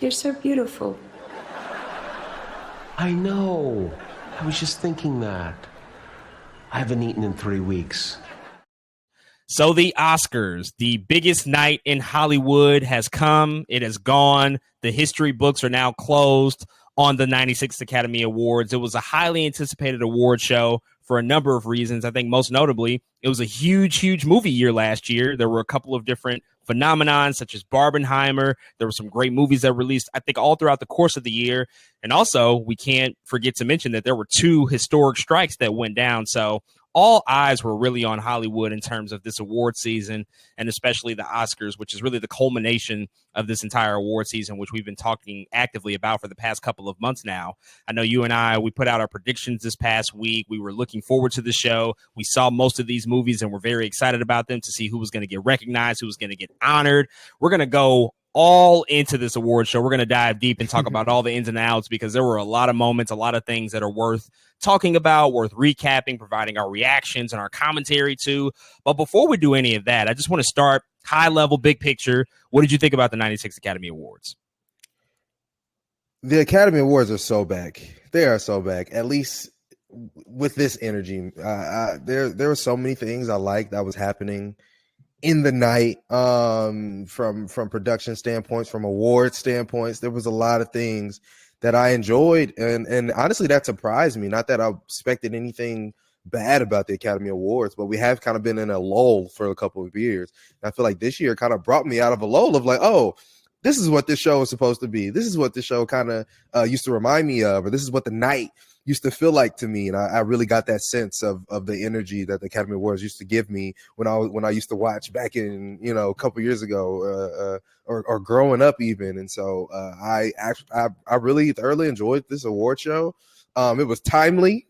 You're so beautiful. I know. I was just thinking that. I haven't eaten in 3 weeks. So the Oscars, the biggest night in Hollywood, has come. It has gone. The history books are now closed on the 96th Academy Awards. It was a highly anticipated award show for a number of reasons. I think most notably, it was a huge movie year last year. There were a couple of different phenomenons such as Barbenheimer. There were some great movies that released, I think, all throughout the course of the year. And also, we can't forget to mention that there were 2 historic strikes that went down. So all eyes were really on Hollywood in terms of this award season, and especially the Oscars, which is really the culmination of this entire award season, which we've been talking actively about for the past couple of months now. I know you and I, we put out our predictions this past week. We were looking forward to the show. We saw most of these movies and we're very excited about them to see who was going to get recognized, who was going to get honored. We're going to go all into this award show. We're going to dive deep and talk about all the ins and outs because there were a lot of moments, a lot of things that are worth talking about, worth recapping, providing our reactions and our commentary to. But before we do any of that, I just want to start high level, big picture. What did you think about the 96th Academy Awards? The Academy Awards are so back. They are so back, at least with this energy. There were so many things I liked that was happening in the night, from production standpoints, from award standpoints. There was a lot of things that I enjoyed, and honestly, that surprised me. Not that I expected anything bad about the Academy Awards, but we have kind of been in a lull for a couple of years. And I feel like this year kind of brought me out of a lull of like, oh, this is what this show is supposed to be. This is what this show kind of used to remind me of, or this is what the night used to feel like to me. And I really got that sense of the energy that the Academy Awards used to give me when I used to watch back in, a couple years ago, or growing up even. And so I really thoroughly enjoyed this award show. It was timely.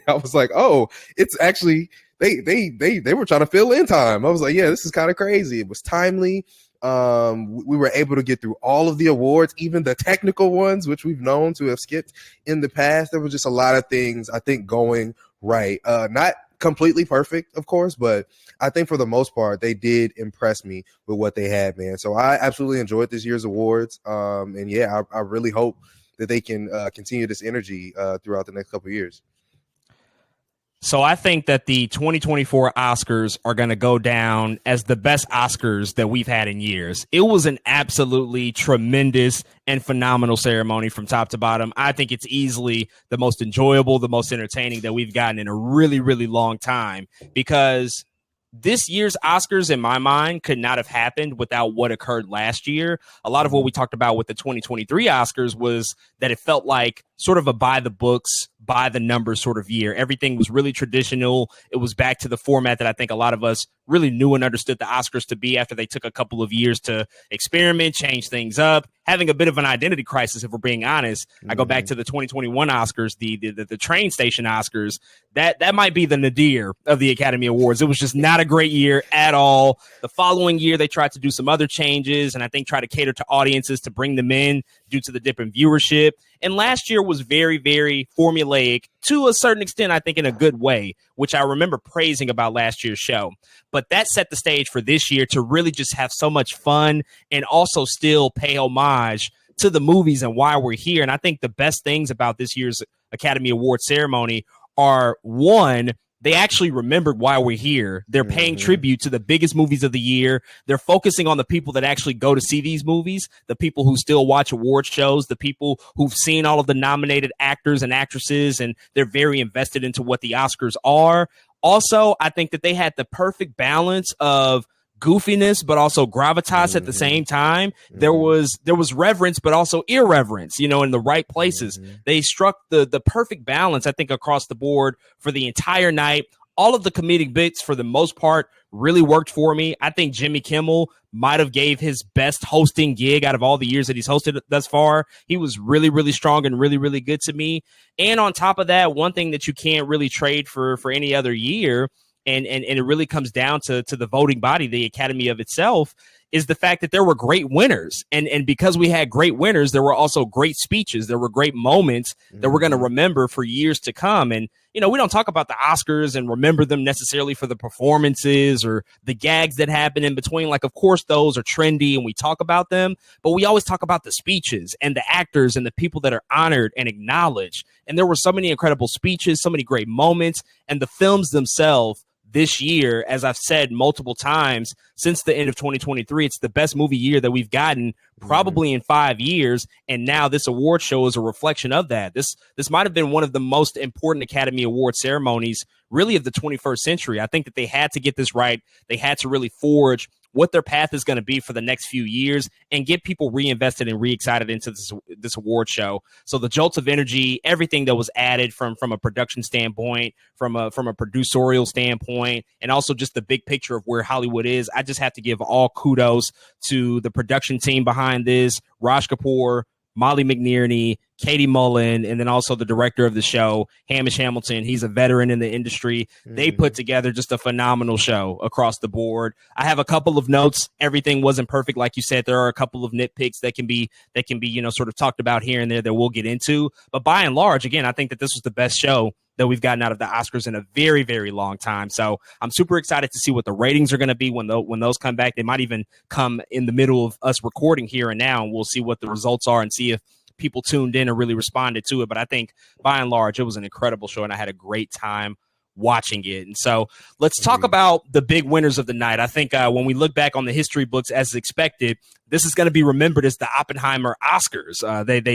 I was like, oh, it's actually they were trying to fill in time. I was like, yeah, this is kind of crazy. It was timely. We were able to get through all of the awards, even the technical ones, which we've known to have skipped in the past. There was just a lot of things, I think, going right. Not completely perfect, of course, but I think for the most part, they did impress me with what they had, man. So I absolutely enjoyed this year's awards. And yeah, I really hope that they can continue this energy throughout the next couple of years. So I think that the 2024 Oscars are going to go down as the best Oscars that we've had in years. It was an absolutely tremendous and phenomenal ceremony from top to bottom. I think it's easily the most enjoyable, the most entertaining that we've gotten in a really, really long time, because this year's Oscars, in my mind, could not have happened without what occurred last year. A lot of what we talked about with the 2023 Oscars was that it felt like sort of a by the books, by the numbers sort of year. Everything was really traditional. It was back to the format that I think a lot of us really knew and understood the Oscars to be after they took a couple of years to experiment, change things up, having a bit of an identity crisis, if we're being honest. I go back to the 2021 Oscars, the train station Oscars. That might be the nadir of the Academy Awards. It was just not a great year at all. The following year, they tried to do some other changes and I think try to cater to audiences to bring them in due to the dip in viewership. And last year was very, very formulaic to a certain extent, I think in a good way, which I remember praising about last year's show. But that set the stage for this year to really just have so much fun and also still pay homage to the movies and why we're here. And I think the best things about this year's Academy Award ceremony are, one, they actually remembered why we're here. They're paying tribute to the biggest movies of the year. They're focusing on the people that actually go to see these movies, the people who still watch award shows, the people who've seen all of the nominated actors and actresses, and they're very invested into what the Oscars are. Also, I think that they had the perfect balance of goofiness, but also gravitas at the same time. There was reverence, but also irreverence, in the right places. They struck the perfect balance, I think, across the board for the entire night. All of the comedic bits, for the most part, really worked for me. I think Jimmy Kimmel might have gave his best hosting gig out of all the years that he's hosted thus far. He was really, really strong and really, really good to me. And on top of that, one thing that you can't really trade for any other year, and it really comes down to the voting body, the Academy of itself, is the fact that there were great winners. And because we had great winners, there were also great speeches. There were great moments that we're going to remember for years to come. And, you know, we don't talk about the Oscars and remember them necessarily for the performances or the gags that happen in between. Like, of course, those are trendy and we talk about them, but we always talk about the speeches and the actors and the people that are honored and acknowledged. And there were so many incredible speeches, so many great moments, and the films themselves this year, as I've said multiple times since the end of 2023, it's the best movie year that we've gotten probably in 5 years. And now this award show is a reflection of that. This might have been one of the most important Academy Award ceremonies really of the 21st century. I think that they had to get this right. They had to really forge what their path is going to be for the next few years and get people reinvested and re-excited into this award show. So the jolts of energy, everything that was added from a production standpoint, from a producerial standpoint, and also just the big picture of where Hollywood is. I just have to give all kudos to the production team behind this, Raj Kapoor, Molly McNierney, Katie Mullen, and then also the director of the show, Hamish Hamilton. He's a veteran in the industry. They put together just a phenomenal show across the board. I have a couple of notes. Everything wasn't perfect. Like you said, there are a couple of nitpicks that can be, you know, sort of talked about here and there that we'll get into. But by and large, again, I think that this was the best show that we've gotten out of the Oscars in a very, very long time. So I'm super excited to see what the ratings are going to be when those come back. They might even come in the middle of us recording here and now, and we'll see what the results are and see if people tuned in and really responded to it. But I think by and large, it was an incredible show, and I had a great time watching it. And so let's talk about the big winners of the night. I think when we look back on the history books as expected, this is going to be remembered as the Oppenheimer Oscars.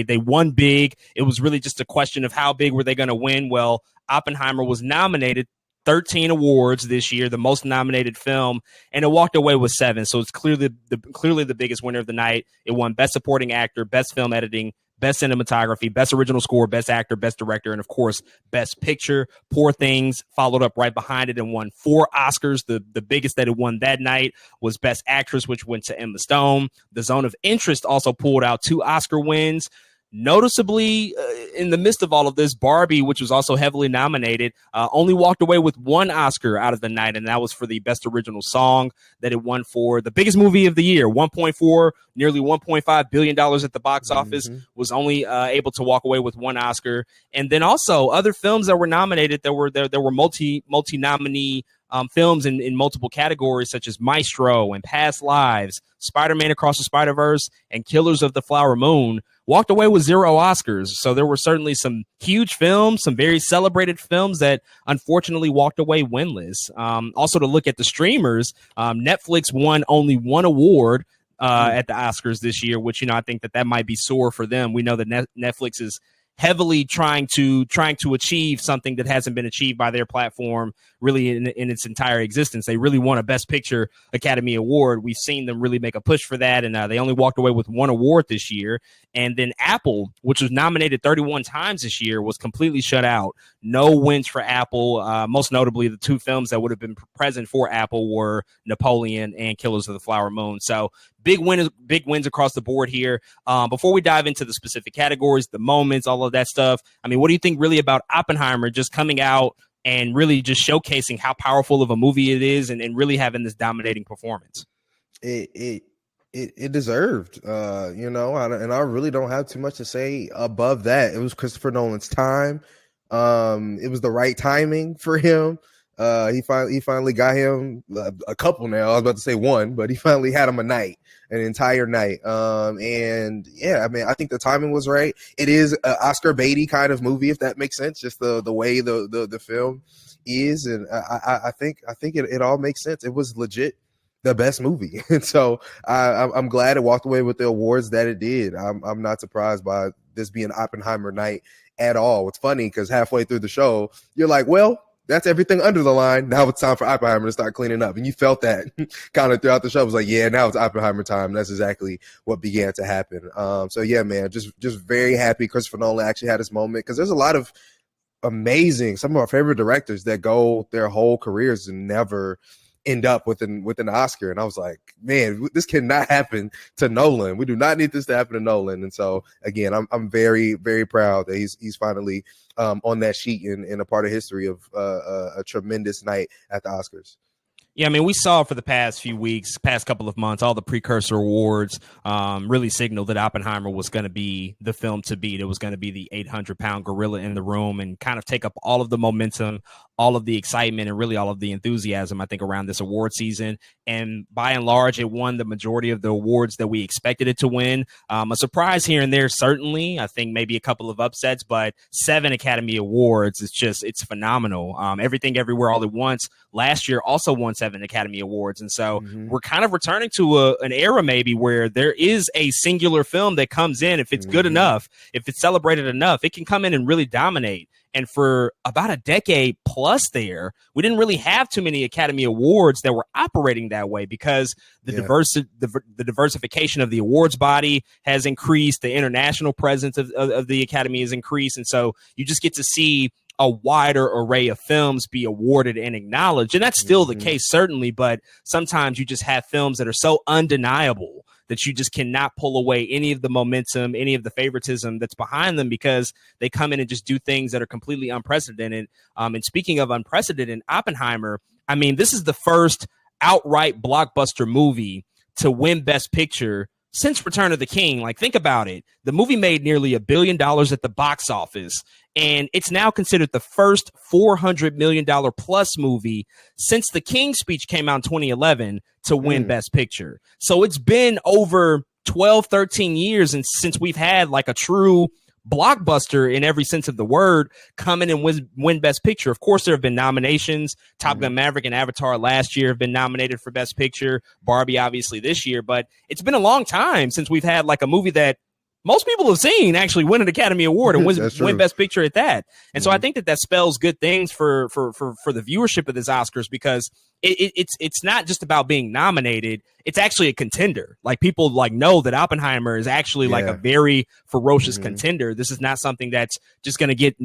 They won big. It was really just a question of how big were they going to win. Well, Oppenheimer was nominated 13 awards this year, the most nominated film, and it walked away with 7. So it's clearly the biggest winner of the night. It won Best Supporting Actor, Best Film Editing, Best Cinematography, Best Original Score, Best Actor, Best Director, and of course, Best Picture. Poor Things followed up right behind it and won 4 Oscars. The biggest that it won that night was Best Actress, which went to Emma Stone. The Zone of Interest also pulled out 2 Oscar wins. Noticeably, in the midst of all of this, Barbie, which was also heavily nominated, only walked away with 1 Oscar out of the night, and that was for the Best Original Song that it won for. The biggest movie of the year, nearly $1.5 billion at the box office, was only able to walk away with 1 Oscar. And then also other films that were nominated, there were multi-nominee films in multiple categories, such as Maestro and Past Lives, Spider-Man Across the Spider-Verse, and Killers of the Flower Moon, walked away with 0 Oscars. So there were certainly some huge films, some very celebrated films that unfortunately walked away winless. Also, to look at the streamers, Netflix won only 1 award at the Oscars this year, which, you know, I think that might be sore for them. We know that Netflix is heavily trying to achieve something that hasn't been achieved by their platform really in its entire existence. They really won a Best Picture Academy Award. We've seen them really make a push for that, and they only walked away with 1 award this year. And then Apple, which was nominated 31 times this year, was completely shut out. No wins for Apple. Most notably, the 2 films that would have been present for Apple were Napoleon and Killers of the Flower Moon. So big wins across the board here. Before we dive into the specific categories, the moments, all of that stuff, I mean, what do you think really about Oppenheimer just coming out and really just showcasing how powerful of a movie it is and really having this dominating performance? It deserved, you know, and I really don't have too much to say above that. It was Christopher Nolan's time. It was the right timing for him. He finally got him a couple now. I was about to say 1, but he finally had him an entire night. And yeah, I mean, I think the timing was right. It is an Oscar baity kind of movie, if that makes sense. Just the way the film is, and I think it all makes sense. It was legit the best movie, and so I'm glad it walked away with the awards that it did. I'm not surprised by this being Oppenheimer night at all. It's funny because halfway through the show, you're like, well, that's everything under the line. Now it's time for Oppenheimer to start cleaning up. And you felt that kind of throughout the show. It was like, yeah, now it's Oppenheimer time. And that's exactly what began to happen. So yeah, man, just very happy Christopher Nolan actually had his moment, because there's a lot of some of our favorite directors that go their whole careers and never end up with an Oscar. And I was like, man, this cannot happen to Nolan. We do not need this to happen to Nolan. And so again, I'm very, very proud that he's finally on that sheet and a part of history of a tremendous night at the Oscars. Yeah, I mean, we saw for the past few weeks, past couple of months, all the precursor awards really signaled that Oppenheimer was going to be the film to beat. It was going to be the 800-pound gorilla in the room and kind of take up all of the momentum, all of the excitement, and really all of the enthusiasm, I think, around this award season. And by and large, it won the majority of the awards that we expected it to win. A surprise here and there, certainly. I think maybe a couple of upsets, but 7 Academy Awards, it's phenomenal. Everything Everywhere All at Once last year also won 7 Academy Awards. And so we're kind of returning to an era maybe where there is a singular film that comes in. If it's good enough, if it's celebrated enough, it can come in and really dominate. And for about a decade plus there, we didn't really have too many Academy Awards that were operating that way because the diversification of the awards body has increased. The international presence of the Academy has increased. And so you just get to see a wider array of films be awarded and acknowledged. And that's still the case, certainly. But sometimes you just have films that are so undeniable that you just cannot pull away any of the momentum, any of the favoritism that's behind them because they come in and just do things that are completely unprecedented. And speaking of unprecedented, Oppenheimer, I mean, this is the first outright blockbuster movie to win Best Picture since Return of the King. Like, think about it. The movie made nearly $1 billion at the box office, and it's now considered the first $400 million plus movie since The King's Speech came out in 2011 to win Best Picture. So it's been over 12, 13 years and since we've had like a true blockbuster in every sense of the word come in and win Best Picture. Of course, there have been nominations. Top Gun Maverick and Avatar last year have been nominated for Best Picture. Barbie, obviously, this year. But it's been a long time since we've had like a movie that most people have seen actually win an Academy Award and win Best Picture at that. And so I think that spells good things for the viewership of this Oscars because it's not just about being nominated. It's actually a contender. Like, people like know that Oppenheimer is actually like a very ferocious contender. This is not something that's just going to get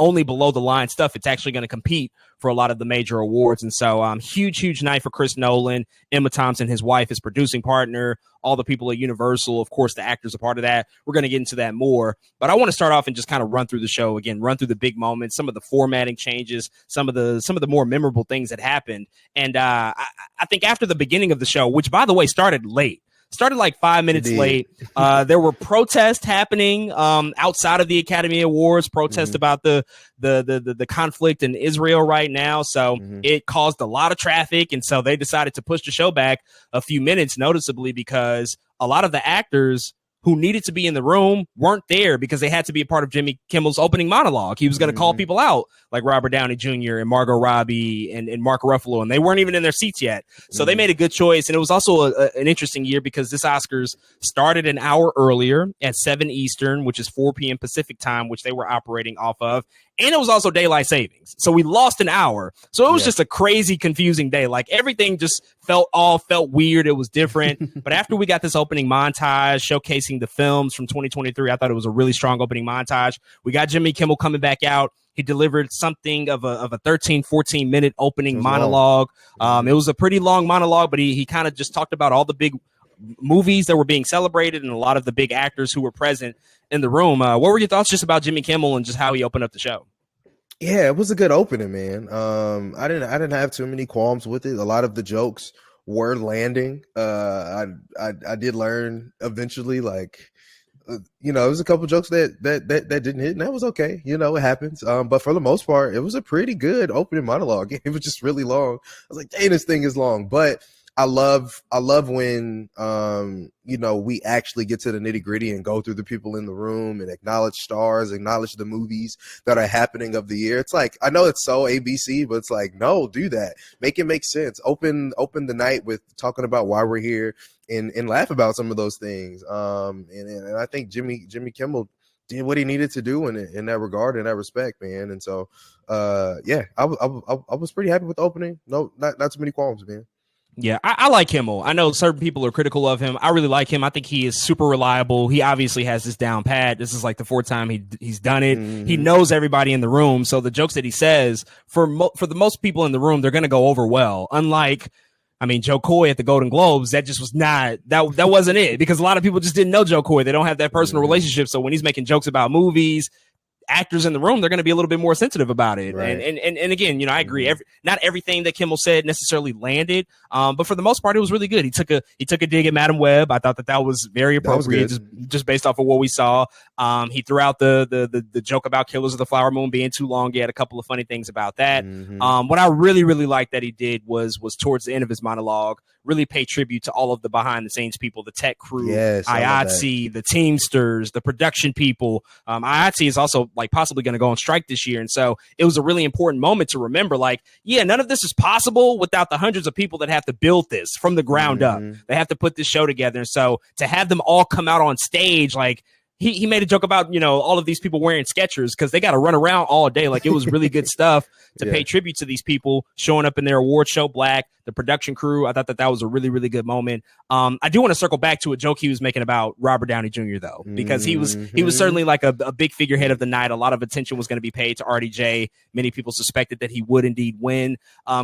only below the line stuff. It's actually going to compete for a lot of the major awards. And so huge night for Chris Nolan, Emma Thompson, his wife, his producing partner, all the people at Universal. Of course, the actors are part of that. We're going to get into that more. But I want to start off and just kind of run through the show again, run through the big moments, some of the formatting changes, some of the more memorable things that happened. And I think after the beginning of the show, which, by the way, started like 5 minutes late. There were protests happening outside of the Academy Awards, protests about the conflict in Israel right now. So it caused a lot of traffic. And so they decided to push the show back a few minutes, noticeably because a lot of the actors who needed to be in the room weren't there because they had to be a part of Jimmy Kimmel's opening monologue. He was going to call people out like Robert Downey Jr. and Margot Robbie and Mark Ruffalo, and they weren't even in their seats yet. So they made a good choice. And it was also an interesting year because this Oscars started an hour earlier at 7 Eastern, which is 4 p.m. Pacific time, which they were operating off of. And it was also daylight savings. So we lost an hour. So it was just a crazy, confusing day. Like, everything just felt weird. It was different. But after we got this opening montage showcasing the films from 2023, I thought it was a really strong opening montage. We got Jimmy Kimmel coming back out. He delivered something of a 13, 14-minute opening monologue. It was a pretty long monologue, but he kind of just talked about all the big movies that were being celebrated and a lot of the big actors who were present in the room. What were your thoughts just about Jimmy Kimmel and just how he opened up the show? Yeah, it was a good opening, man. I didn't have too many qualms with it. A lot of the jokes were landing. I did learn eventually, like, it was a couple jokes that didn't hit, and that was okay. It happens. But for the most part, it was a pretty good opening monologue. It was just really long. I was like, dang, this thing is long. But I love when we actually get to the nitty gritty and go through the people in the room and acknowledge stars, acknowledge the movies that are happening of the year. It's like, I know it's so ABC, but it's like, no, do that. Make it make sense. Open the night with talking about why we're here and laugh about some of those things. And I think Jimmy Kimmel did what he needed to do in that regard, in that respect, man. And so, I was pretty happy with the opening. No, not too many qualms, man. Yeah, I like Kimmel. I know certain people are critical of him. I really like him. I think he is super reliable. He obviously has this down pat. This is like the 4th time he's done it. He knows everybody in the room. So the jokes that he says, for the most people in the room, they're going to go over well. Unlike, Joe Coy at the Golden Globes, that just was not, that wasn't it. Because a lot of people just didn't know Joe Coy. They don't have that personal relationship. So when he's making jokes about movies, actors in the room, they're going to be a little bit more sensitive about it. Right. And again, you know, I agree. Not everything that Kimmel said necessarily landed, but for the most part, it was really good. He took a dig at Madam Web. I thought that was very appropriate, just based off of what we saw. He threw out the joke about Killers of the Flower Moon being too long. He had a couple of funny things about that. What I really, really liked that he did was towards the end of his monologue, really pay tribute to all of the behind the scenes people, the tech crew, IATSE, the Teamsters, the production people. IATSE is also like possibly going to go on strike this year. And so it was a really important moment to remember, like, yeah, none of this is possible without the hundreds of people that have to build this from the ground up. They have to put this show together. And so to have them all come out on stage, like, he made a joke about, you know, all of these people wearing Skechers because they got to run around all day. Like, it was really good stuff to pay tribute to these people showing up in their award show black, the production crew. I thought that was a really, really good moment. I do want to circle back to a joke he was making about Robert Downey Jr. though, because he was certainly like a big figurehead of the night. A lot of attention was going to be paid to RDJ. Many people suspected that he would indeed win.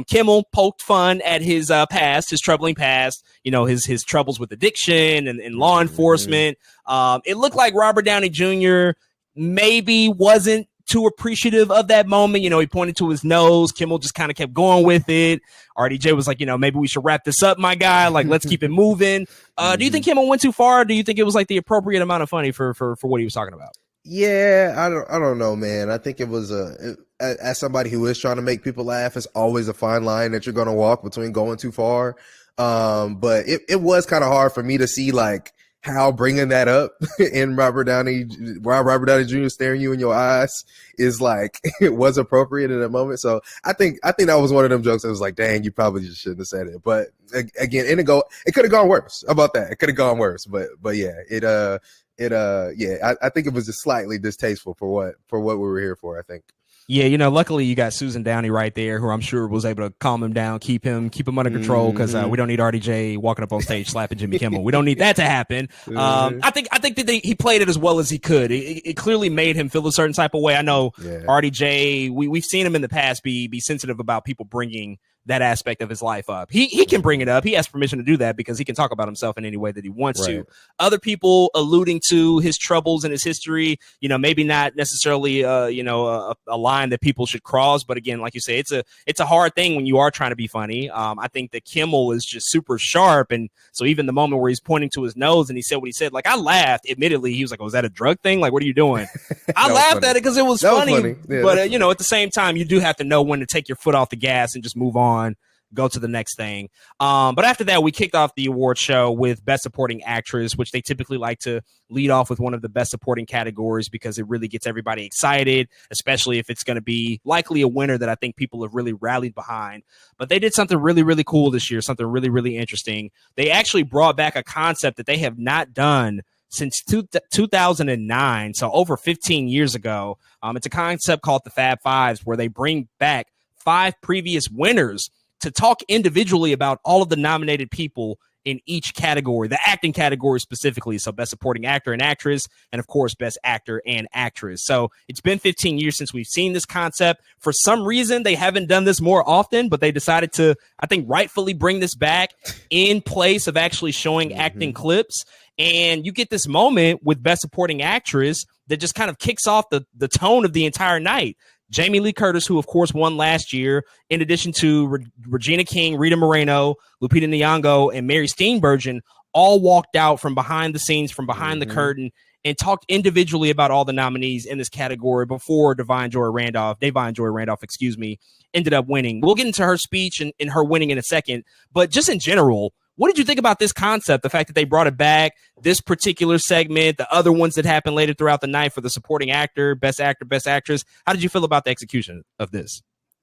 Kimmel poked fun at his past, his troubling past, you know, his troubles with addiction and law enforcement. It looked like Robert Downey Jr. maybe wasn't too appreciative of that moment. You know, he pointed to his nose. Kimmel just kind of kept going with it. RDJ was like, you know, maybe we should wrap this up, my guy. Like, let's keep it moving. Do you think Kimmel went too far? Or do you think it was like the appropriate amount of funny for what he was talking about? Yeah, I don't know, man. I think it was as somebody who is trying to make people laugh, it's always a fine line that you're going to walk between going too far. But it was kind of hard for me to see like how bringing that up in Robert Downey Jr. staring you in your eyes is like, it was appropriate in that moment. So I think that was one of them jokes that was like, dang, you probably just shouldn't have said it. But again, it could have gone worse. How about that? It could have gone worse. But yeah, I think it was just slightly distasteful for what we were here for, I think. Yeah, you know, luckily you got Susan Downey right there, who I'm sure was able to calm him down, keep him under control, because we don't need RDJ walking up on stage slapping Jimmy Kimmel. We don't need that to happen. I think that he played it as well as he could. It clearly made him feel a certain type of way. I know RDJ. We've seen him in the past be sensitive about people bringing that aspect of his life up. He can bring it up. He has permission to do that because he can talk about himself in any way that he wants to. Other people alluding to his troubles and his history, you know, maybe not necessarily a line that people should cross, but again, like you say, it's a hard thing when you are trying to be funny. I think that Kimmel is just super sharp, and so even the moment where he's pointing to his nose and he said what he said, like, I laughed. Admittedly, he was like, "Was that a drug thing? Like, what are you doing?" I laughed at it because it was funny. Yeah, but at the same time, you do have to know when to take your foot off the gas and just move on. Go to the next thing. But after that, we kicked off the award show with Best Supporting Actress, which they typically like to lead off with one of the best supporting categories because it really gets everybody excited, especially if it's going to be likely a winner that I think people have really rallied behind. But they did something really, really cool this year, something really, really interesting. They actually brought back a concept that they have not done since 2009, so over 15 years ago. It's a concept called the Fab Fives, where they bring back 5 previous winners to talk individually about all of the nominated people in each category, the acting category specifically. So Best Supporting Actor and Actress, and of course, Best Actor and Actress. So it's been 15 years since we've seen this concept. For some reason, they haven't done this more often, but they decided to, I think, rightfully bring this back in place of actually showing acting clips. And you get this moment with Best Supporting Actress that just kind of kicks off the tone of the entire night. Jamie Lee Curtis, who of course won last year, in addition to Regina King, Rita Moreno, Lupita Nyong'o, and Mary Steenburgen, all walked out from behind the scenes, from behind the curtain, and talked individually about all the nominees in this category before Da'Vine Joy Randolph, ended up winning. We'll get into her speech and her winning in a second, but just in general, what did you think about this concept, the fact that they brought it back, this particular segment, the other ones that happened later throughout the night for the supporting actor, best actor, best actress? How did you feel about the execution of this?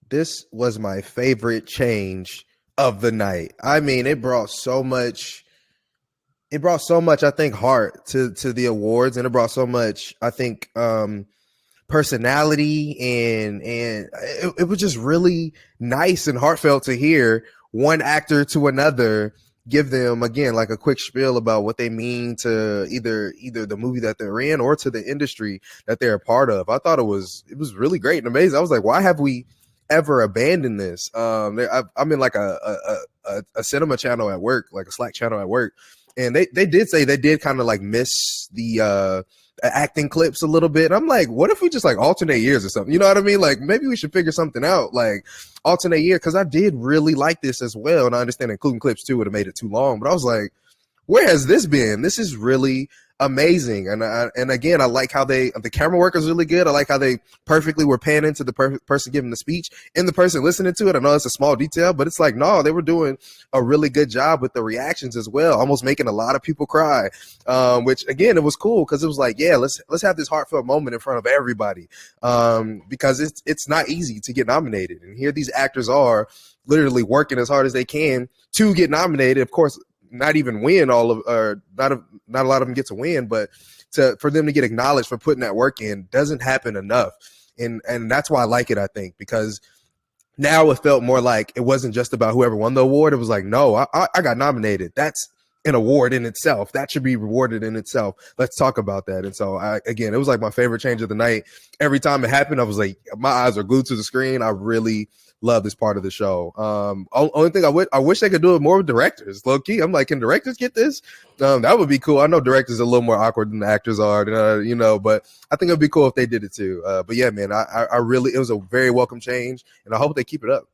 This was my favorite change of the night. I mean, it brought so much, I think, heart to the awards, and it brought so much, I think, personality, and it was just really nice and heartfelt to hear one actor to another give them, again, like a quick spiel about what they mean to either the movie that they're in or to the industry that they're a part of. I thought it was really great and amazing. I was like, why have we ever abandoned this? I'm in like a cinema channel at work, like a Slack channel at work, and they did say they did kind of like miss the acting clips a little bit. I'm like, what if we just like alternate years or something? You know what I mean? Like maybe we should figure something out, like alternate year, because I did really like this as well. And I understand including clips too would have made it too long, but I was like, where has this been? This is really amazing. And again, I like how the camera work is really good. I like how they perfectly were panning to the person giving the speech and the person listening to it. I know it's a small detail, but it's like, no, they were doing a really good job with the reactions as well, almost making a lot of people cry, which again, it was cool because it was like, yeah, let's have this heartfelt moment in front of everybody, because it's not easy to get nominated. And here these actors are literally working as hard as they can to get nominated. Of course, not even win all of, or not a lot of them get to win, but for them to get acknowledged for putting that work in doesn't happen enough. And that's why I like it, I think, because now it felt more like it wasn't just about whoever won the award. It was like, no, I got nominated. That's an award in itself. That should be rewarded in itself. Let's talk about that. And so again, it was like my favorite change of the night. Every time it happened, I was like, my eyes are glued to the screen. I really love this part of the show. Only thing I wish they could do it more with directors. Low key, I'm like, can directors get this? That would be cool. I know directors are a little more awkward than the actors are, but I think it'd be cool if they did it too. But yeah, man, I really, it was a very welcome change, and I hope they keep it up.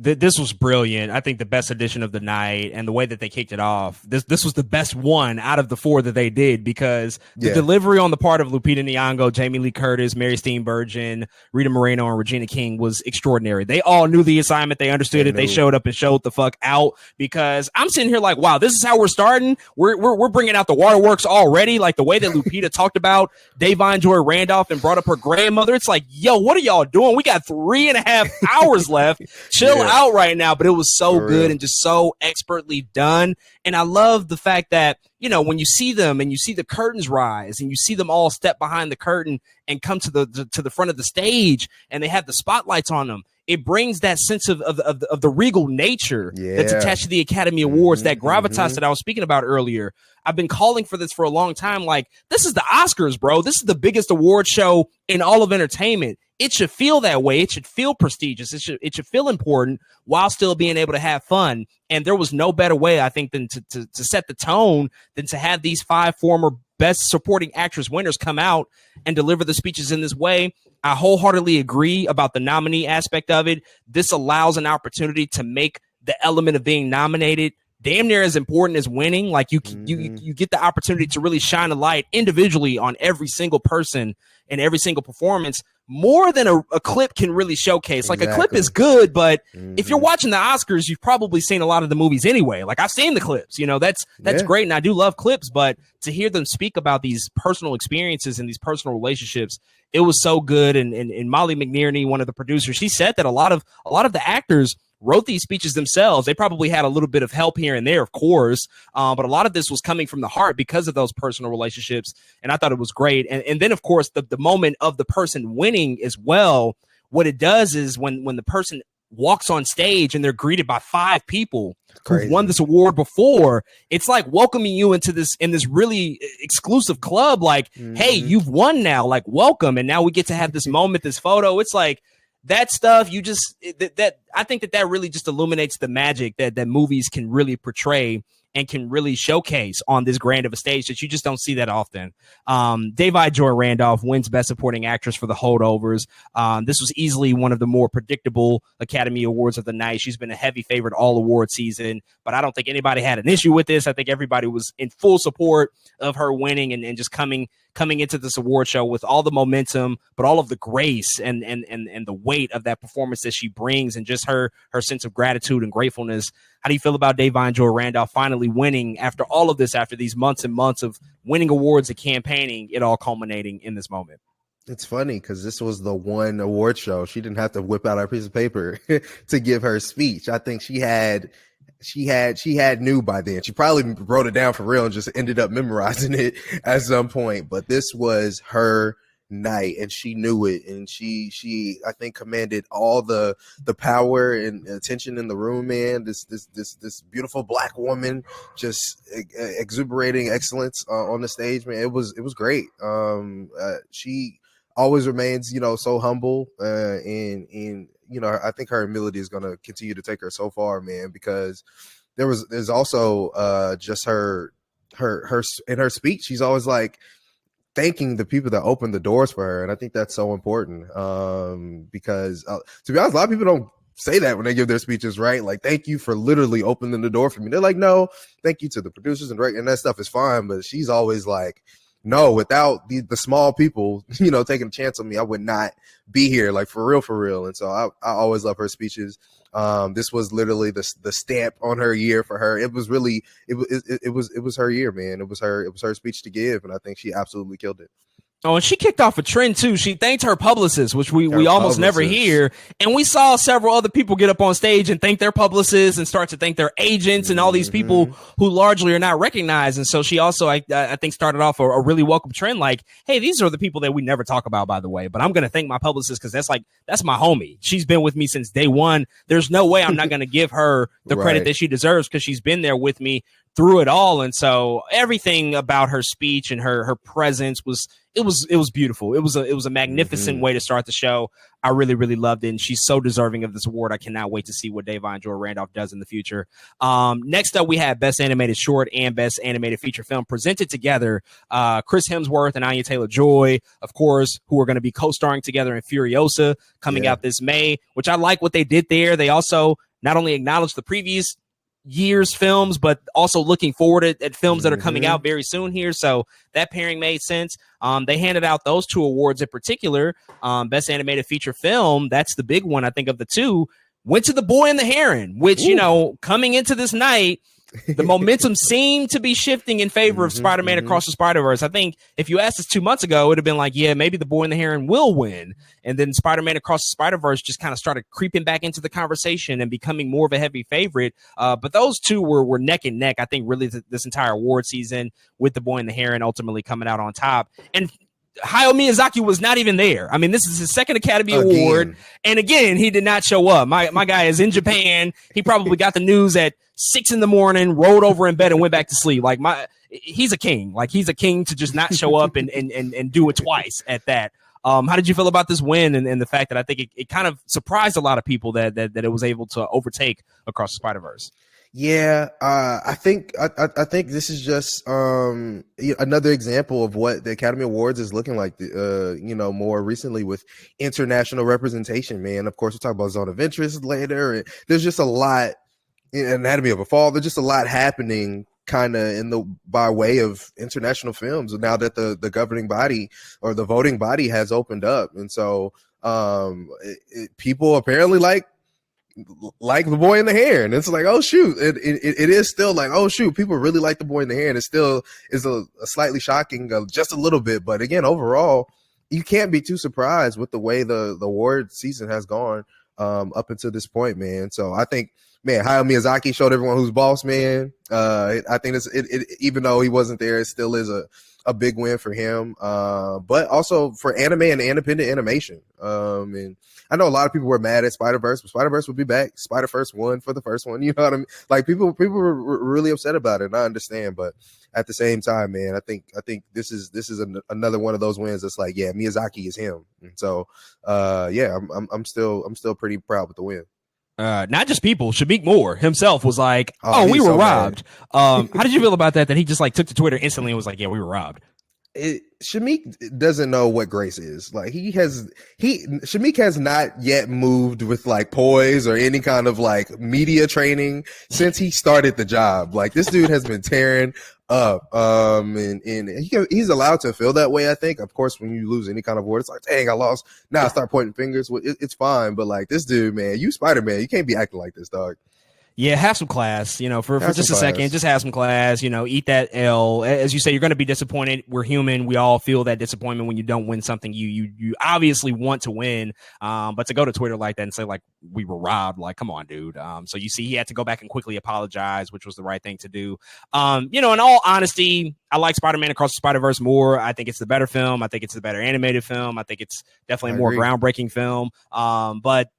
This was brilliant. I think the best edition of the night, and the way that they kicked it off, this was the best one out of the four that they did, because the delivery on the part of Lupita Nyong'o, Jamie Lee Curtis, Mary Steenburgen, Rita Moreno, and Regina King was extraordinary. They all knew the assignment. They understood it. They showed up and showed the fuck out, because I'm sitting here like, wow, this is how we're starting. We're bringing out the waterworks already. Like the way that Lupita talked about Da'Vine Joy Randolph and brought up her grandmother. It's like, yo, what are y'all doing? We got 3.5 hours left. Chill out right now. But it was so good and just so expertly done. And I love the fact that, when you see them and you see the curtains rise and you see them all step behind the curtain and come to the front of the stage, and they have the spotlights on them, it brings that sense of the regal nature that's attached to the Academy Awards, that gravitas that I was speaking about earlier. I've been calling for this for a long time. Like, this is the Oscars, bro. This is the biggest award show in all of entertainment. It should feel that way. It should feel prestigious. It should feel important while still being able to have fun. And there was no better way, I think, than to set the tone than to have these 5 former Best Supporting Actress winners come out and deliver the speeches in this way. I wholeheartedly agree about the nominee aspect of it. This allows an opportunity to make the element of being nominated damn near as important as winning. Like you get the opportunity to really shine a light individually on every single person and every single performance, more than a clip can really showcase. Like a clip is good, but if you're watching the Oscars, you've probably seen a lot of the movies anyway. Like I've seen the clips, that's great. And I do love clips, but to hear them speak about these personal experiences and these personal relationships, it was so good. And Molly McNerney, one of the producers, she said that a lot of the actors wrote these speeches themselves. They probably had a little bit of help here and there, of course, but a lot of this was coming from the heart because of those personal relationships, and I thought it was great. And then, of course, the moment of the person winning as well, what it does is when the person walks on stage and they're greeted by 5 people who've won this award before, it's like welcoming you in this really exclusive club. Like, hey, you've won now, like, welcome. And now we get to have this moment, this photo. It's like, that stuff, I think that really just illuminates the magic that movies can really portray and can really showcase on this grand of a stage that you just don't see that often. Da'Vine Joy Randolph wins Best Supporting Actress for The Holdovers. This was easily one of the more predictable Academy Awards of the night. She's been a heavy favorite all award season, but I don't think anybody had an issue with this. I think everybody was in full support of her winning and just coming into this award show with all the momentum, but all of the grace and the weight of that performance that she brings, and just her sense of gratitude and gratefulness. How do you feel about Da'Vine Joy Randolph finally winning after all of this, after these months and months of winning awards and campaigning, it all culminating in this moment? It's funny because this was the one award show she didn't have to whip out a piece of paper to give her speech. I think she had knew by then. She probably wrote it down for real and just ended up memorizing it at some point. But this was her night, and she knew it, and she I think commanded all the power and attention in the room, man. This beautiful Black woman just exuberating excellence on the stage, man. It was great. She always remains, so humble, and I think her humility is going to continue to take her so far, man, because there's also just her in her speech, she's always like, thanking the people that opened the doors for her. And I think that's so important because to be honest, a lot of people don't say that when they give their speeches, right? Like, thank you for literally opening the door for me. They're like, no, thank you to the producers and that stuff is fine. But she's always like, no, without the small people, taking a chance on me, I would not be here, like for real. And so I always love her speeches. This was literally the stamp on her year for her. It was really, it was her year, man. It was her speech to give. And I think she absolutely killed it. Oh, and she kicked off a trend too. She thanked her publicist, which we almost never hear. And we saw several other people get up on stage and thank their publicists and start to thank their agents and all these people who largely are not recognized. And so she also, I think, started off a really welcome trend. Like, hey, these are the people that we never talk about, by the way, but I'm going to thank my publicist because that's my homie. She's been with me since day one. There's no way I'm not going to give her the credit that she deserves because she's been there with me through it all. And so everything about her speech and her presence was beautiful. It was a magnificent way to start the show. I really, really loved it. And she's so deserving of this award. I cannot wait to see what Davon Joy Randolph does in the future. Next up, we have Best Animated Short and Best Animated Feature Film presented together. Chris Hemsworth and Anya Taylor-Joy, of course, who are going to be co-starring together in Furiosa coming out this May, which I like what they did there. They also not only acknowledged the previous year's films, but also looking forward at films that are coming out very soon here. So that pairing made sense. They handed out those two awards in particular. Best Animated Feature Film, that's the big one, I think, of the two, went to The Boy and the Heron, which, coming into this night, the momentum seemed to be shifting in favor of Spider-Man Across the Spider-Verse. I think if you asked us 2 months ago, it would have been like, yeah, maybe The Boy and the Heron will win. And then Spider-Man Across the Spider-Verse just kind of started creeping back into the conversation and becoming more of a heavy favorite. But those two were neck and neck, I think, really this entire award season, with The Boy and the Heron ultimately coming out on top. And Hayao Miyazaki was not even there. I mean, this is his second Academy Award. And again, he did not show up. My guy is in Japan. He probably got the news at 6 a.m, rolled over in bed and went back to sleep. Like, he's a king. Like, he's a king to just not show up and do it twice at that. How did you feel about this win and the fact that I think it kind of surprised a lot of people that it was able to overtake Across the Spider-Verse? Yeah, I think this is just another example of what the Academy Awards is looking like. More recently with international representation. Man, of course, we'll talk about Zone of Interest later. And there's just a lot in Anatomy of a Fall. There's just a lot happening kind of by way of international films now that the governing body or the voting body has opened up, and so people apparently like The Boy and the Heron. It's like, oh shoot, it is still like, oh shoot, people really like The Boy and the Heron. It still is a slightly shocking, just a little bit, but again, overall, you can't be too surprised with the way the award season has gone up until this point, man. So I think, man, Hayao Miyazaki showed everyone who's boss, man. I think even though he wasn't there, it still is a big win for him, but also for anime and independent animation. And I know a lot of people were mad at Spider-Verse, but Spider-Verse will be back. Spider-Verse won for the first one. You know what I mean? Like, people were really upset about it, and I understand. But at the same time, man, I think this is another one of those wins that's like, yeah, Miyazaki is him. And so, yeah, I'm still pretty proud with the win. Not just people. Shameik Moore himself was like, "Oh, we were so robbed." How did you feel about that? That he just like took to Twitter instantly and was like, "Yeah, we were robbed." Shameik doesn't know what grace is. Like, Shameik has not yet moved with like poise or any kind of like media training since he started the job. Like, this dude has been tearing up. And he's allowed to feel that way, I think. Of course, when you lose any kind of award, it's like, dang, I lost. Now I start pointing fingers. Well, it's fine. But like, this dude, man, you Spider-Man, you can't be acting like this, dog. Yeah, have some class, for just a second. Just have some class, eat that L. As you say, you're going to be disappointed. We're human. We all feel that disappointment when you don't win something you obviously want to win. But to go to Twitter like that and say, like, we were robbed, like, come on, dude. So you see, he had to go back and quickly apologize, which was the right thing to do. In all honesty, I like Spider-Man Across the Spider-Verse more. I think it's the better film. I think it's the better animated film. I think it's definitely a more groundbreaking film. But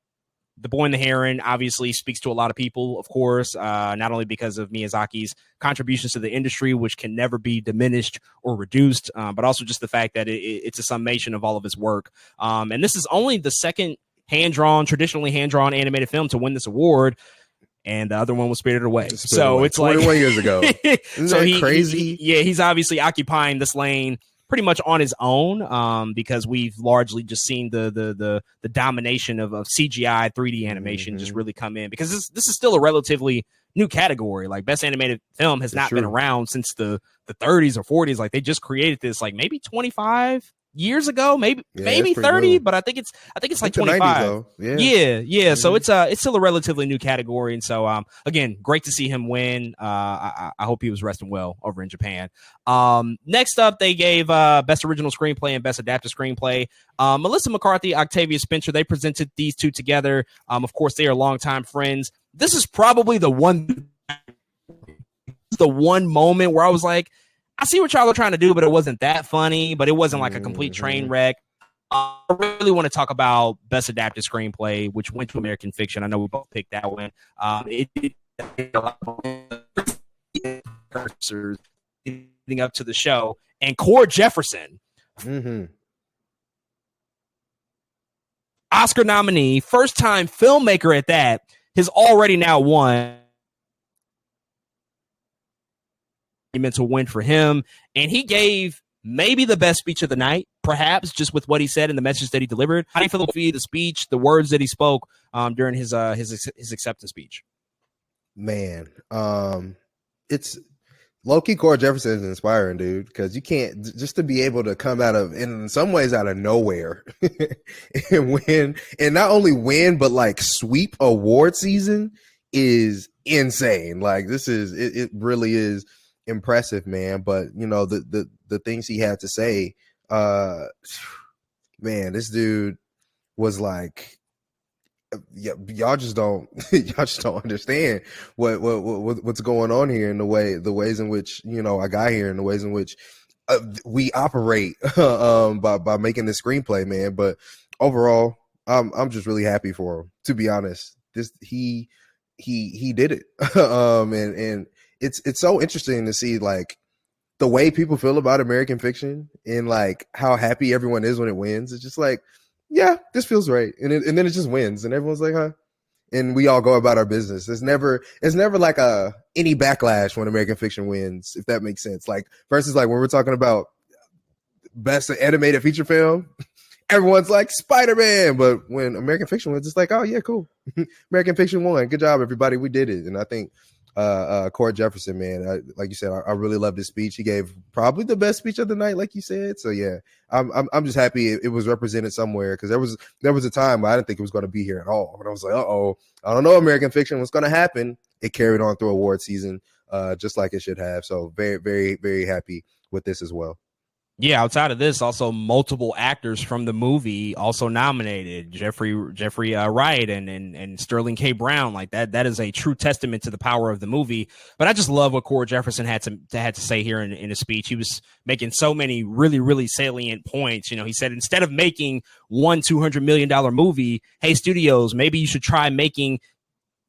The Boy and the Heron obviously speaks to a lot of people, of course, not only because of Miyazaki's contributions to the industry, which can never be diminished or reduced, but also just the fact that it's a summation of all of his work. And this is only the second traditionally hand-drawn animated film to win this award. And the other one was Spirited Away. So it's 21 years ago. Isn't so that crazy? He's obviously occupying this lane pretty much on his own, because we've largely just seen the domination of CGI 3D animation just really come in, because this is still a relatively new category. Like, best animated film has not been around since the 30s or 40s. Like, they just created this like maybe 25 years ago, maybe 30, but I think it's like 25. 90s, yeah. So it's still a relatively new category, and so again, great to see him win. I hope he was resting well over in Japan. Next up, they gave best original screenplay and best adapted screenplay. Melissa McCarthy, Octavia Spencer, they presented these two together. Of course, they are longtime friends. This is probably the one moment where I was like, I see what y'all are trying to do, but it wasn't that funny, but it wasn't like a complete train wreck. I really want to talk about best adapted screenplay, which went to American Fiction. I know we both picked that one. It did a lot of leading up to the show, and Cord Jefferson, Oscar nominee, first time filmmaker at that, has already now won. To win for him, and he gave maybe the best speech of the night, perhaps, just with what he said and the message that he delivered. How do you feel about the speech, the words that he spoke during his acceptance speech? Man, it's low-key. Cord Jefferson is inspiring, dude, because you can't just to be able to come out of, in some ways, out of nowhere and win, and not only win but like sweep award season is insane. Like, this is it really is impressive, man. But you know, the things he had to say, man, this dude was like, y'all just don't understand what's going on here, and the ways in which, you know, I got here, and the ways in which we operate by making this screenplay, man. But overall, I'm just really happy for him, to be honest. He did it. And it's so interesting to see like the way people feel about American Fiction, and like how happy everyone is when it wins. It's just like, yeah, this feels right, and then it just wins, and everyone's like, huh, and we all go about our business. It's never like any backlash when American Fiction wins, if that makes sense. Like, versus like when we're talking about best animated feature film, everyone's like Spider-Man, but when American Fiction wins, it's like, oh yeah, cool, American Fiction won, good job everybody, we did it. And I think Cord Jefferson, man, like you said, I really loved his speech. He gave probably the best speech of the night, like you said. So yeah, I'm just happy it was represented somewhere, because there was a time where I didn't think it was going to be here at all, but I was like, I don't know, American Fiction, what's going to happen. It carried on through award season, just like it should have. So very, very, very happy with this as well. Yeah, outside of this, also multiple actors from the movie also nominated. Jeffrey Wright and Sterling K. Brown. Like that is a true testament to the power of the movie. But I just love what Cord Jefferson had to say here in his speech. He was making so many really, really salient points. You know, he said, instead of making one $200 million movie, hey, studios, maybe you should try making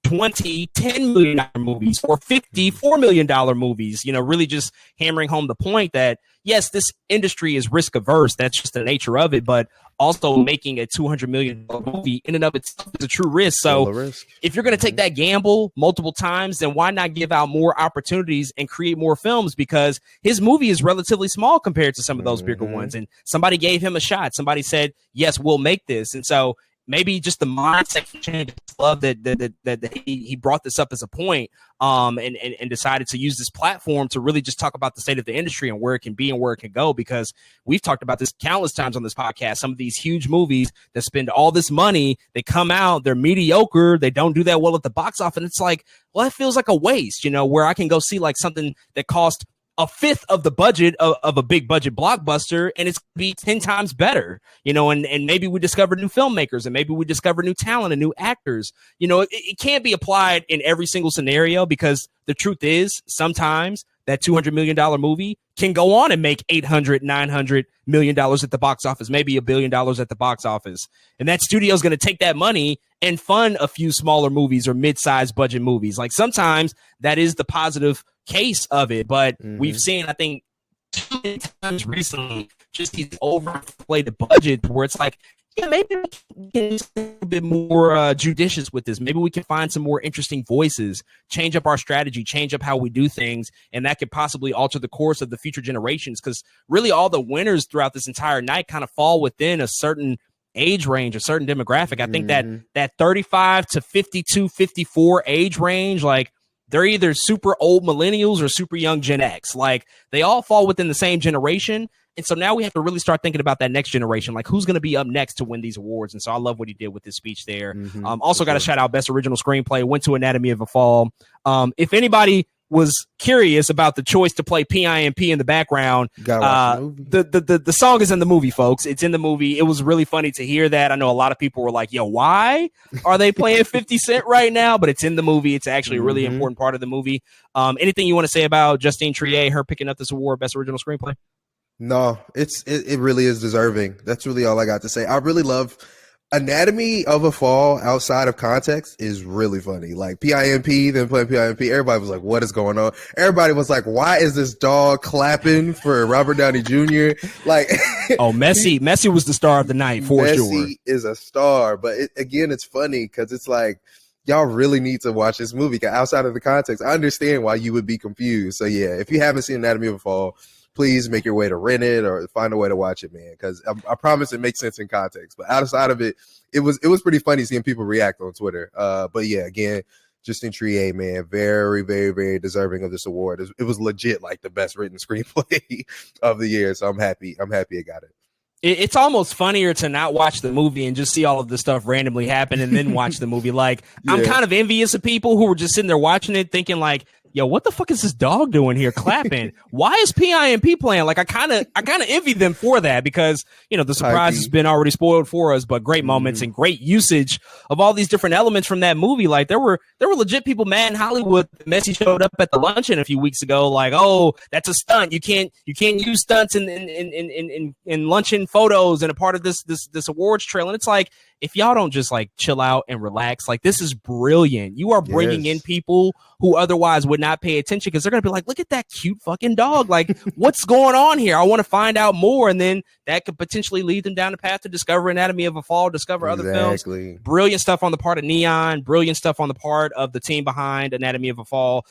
20 $10 million movies or 50 $4 million movies, you know, really just hammering home the point that, yes, this industry is risk averse. That's just the nature of it. But also making a $200 million movie in and of itself is a true risk. So if you're going to take that gamble multiple times, then why not give out more opportunities and create more films? Because his movie is relatively small compared to some of those bigger ones. And somebody gave him a shot. Somebody said, yes, we'll make this. And so maybe just the mindset change. I love that he brought this up as a point, and decided to use this platform to really just talk about the state of the industry and where it can be and where it can go. Because we've talked about this countless times on this podcast. Some of these huge movies that spend all this money, they come out, they're mediocre, they don't do that well at the box office. And it's like, well, it feels like a waste, you know, where I can go see like something that cost a fifth of the budget of a big budget blockbuster, and it's be 10 times better, you know, and maybe we discover new filmmakers, and maybe we discover new talent and new actors. You know, it can't be applied in every single scenario, because the truth is sometimes that $200 million movie can go on and make $800-900 million at the box office, maybe $1 billion at the box office. And that studio is going to take that money and fund a few smaller movies or mid-sized budget movies. Like, sometimes that is the positive case of it, but we've seen, I think, too many times recently, just these overplayed the budget where it's like, yeah, maybe we can get a little bit more judicious with this. Maybe we can find some more interesting voices, change up our strategy, change up how we do things, and that could possibly alter the course of the future generations. Because really, all the winners throughout this entire night kind of fall within a certain age range, a certain demographic. I think that 35 to 52, 54 age range, like they're either super old millennials or super young Gen X. Like they all fall within the same generation. And so now we have to really start thinking about that next generation, like who's going to be up next to win these awards. And so I love what he did with his speech there. Also got to shout out Best Original Screenplay, went to Anatomy of a Fall. If anybody was curious about the choice to play PIMP in the background, the song is in the movie, folks. It's in the movie. It was really funny to hear that. I know a lot of people were like, yo, why are they playing 50 Cent right now? But it's in the movie. It's actually a really important part of the movie. Anything you want to say about Justine Triet, her picking up this award, Best Original Screenplay? No, it really is deserving. That's really all I got to say. I really love Anatomy of a Fall outside of context is really funny. Like PIMP, then playing PIMP, everybody was like, what is going on? Everybody was like, why is this dog clapping for Robert Downey Jr.? Like, oh, Messi was the star of the night for sure. Messi is a star, but again, it's funny because it's like, y'all really need to watch this movie outside of the context. I understand why you would be confused. So yeah, if you haven't seen Anatomy of a Fall, please make your way to rent it or find a way to watch it, man. Because I promise it makes sense in context. But outside of it, it was pretty funny seeing people react on Twitter. But yeah, again, Justine Triet, man, very, very, very deserving of this award. It was legit like the best written screenplay of the year. So I'm happy it got it. It's almost funnier to not watch the movie and just see all of this stuff randomly happen and then watch the movie. Like, yeah. I'm kind of envious of people who were just sitting there watching it thinking like, yo, what the fuck is this dog doing here clapping? Why is PIMP playing? Like, I kind of envy them for that because, you know, the surprise has been already spoiled for us, but great moments and great usage of all these different elements from that movie. Like, there were legit people mad in Hollywood. Messi showed up at the luncheon a few weeks ago, like, oh, that's a stunt. You can't use stunts in luncheon photos and a part of this awards trail. And it's like, if y'all don't just like chill out and relax, like this is brilliant. You are bringing in people who otherwise would not pay attention because they're going to be like, look at that cute fucking dog. Like, what's going on here? I want to find out more. And then that could potentially lead them down the path to discover Anatomy of a Fall, discover other films. Brilliant stuff on the part of Neon. Brilliant stuff on the part of the team behind Anatomy of a Fall.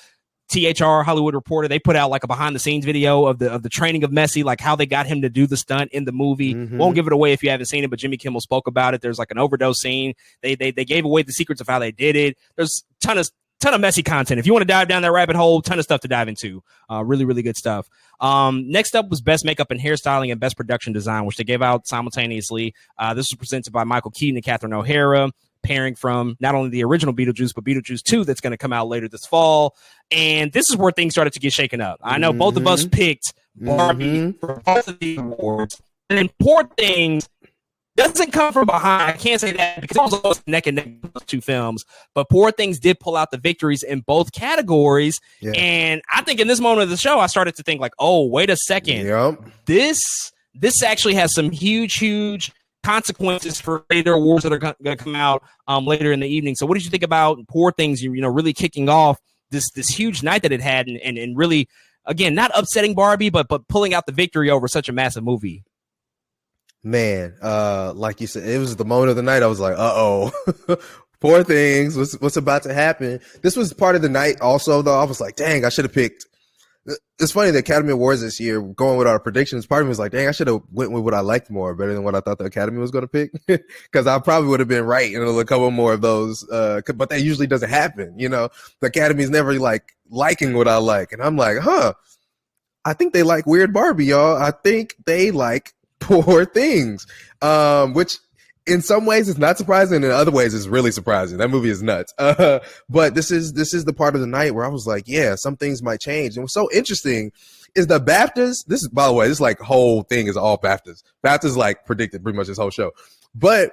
THR, Hollywood Reporter, they put out like a behind the scenes video of the training of Messi, like how they got him to do the stunt in the movie. Won't give it away if you haven't seen it, but Jimmy Kimmel spoke about it. There's like an overdose scene. They gave away the secrets of how they did it. There's ton of Messi content. If you want to dive down that rabbit hole, ton of stuff to dive into. Really, really good stuff. Next up was Best Makeup and Hairstyling and Best Production Design, which they gave out simultaneously. This was presented by Michael Keaton and Catherine O'Hara, pairing from not only the original Beetlejuice, but Beetlejuice 2 that's going to come out later this fall. And this is where things started to get shaken up. I know both of us picked Barbie for both of these awards. And then Poor Things doesn't come from behind. I can't say that because it was almost neck and neck with those two films. But Poor Things did pull out the victories in both categories. Yeah. And I think in this moment of the show, I started to think like, oh, wait a second. Yep. This actually has some huge consequences for later awards that are going to come out later in the evening. So what did you think about Poor Things, you know, really kicking off this huge night that it had and really, again, not upsetting Barbie, but pulling out the victory over such a massive movie? Man, like you said, it was the moment of the night. I was like, uh-oh, Poor Things, what's about to happen? This was part of the night also, though. I was like, dang, I should have picked. It's funny, the Academy Awards this year, going with our predictions, part of me was like, dang, I should have went with what I liked more, better than what I thought the Academy was going to pick. Because I probably would have been right in a couple more of those. But that usually doesn't happen, you know? The Academy's never like liking what I like. And I'm like, I think they like Weird Barbie, y'all. I think they like Poor Things. Which in some ways it's not surprising, in other ways it's really surprising. That movie is nuts. But this is the part of the night where I was like, yeah, some things might change. And what's so interesting is the BAFTAs. This is, by the way, this like whole thing is all BAFTAs. BAFTAs like predicted pretty much this whole show. But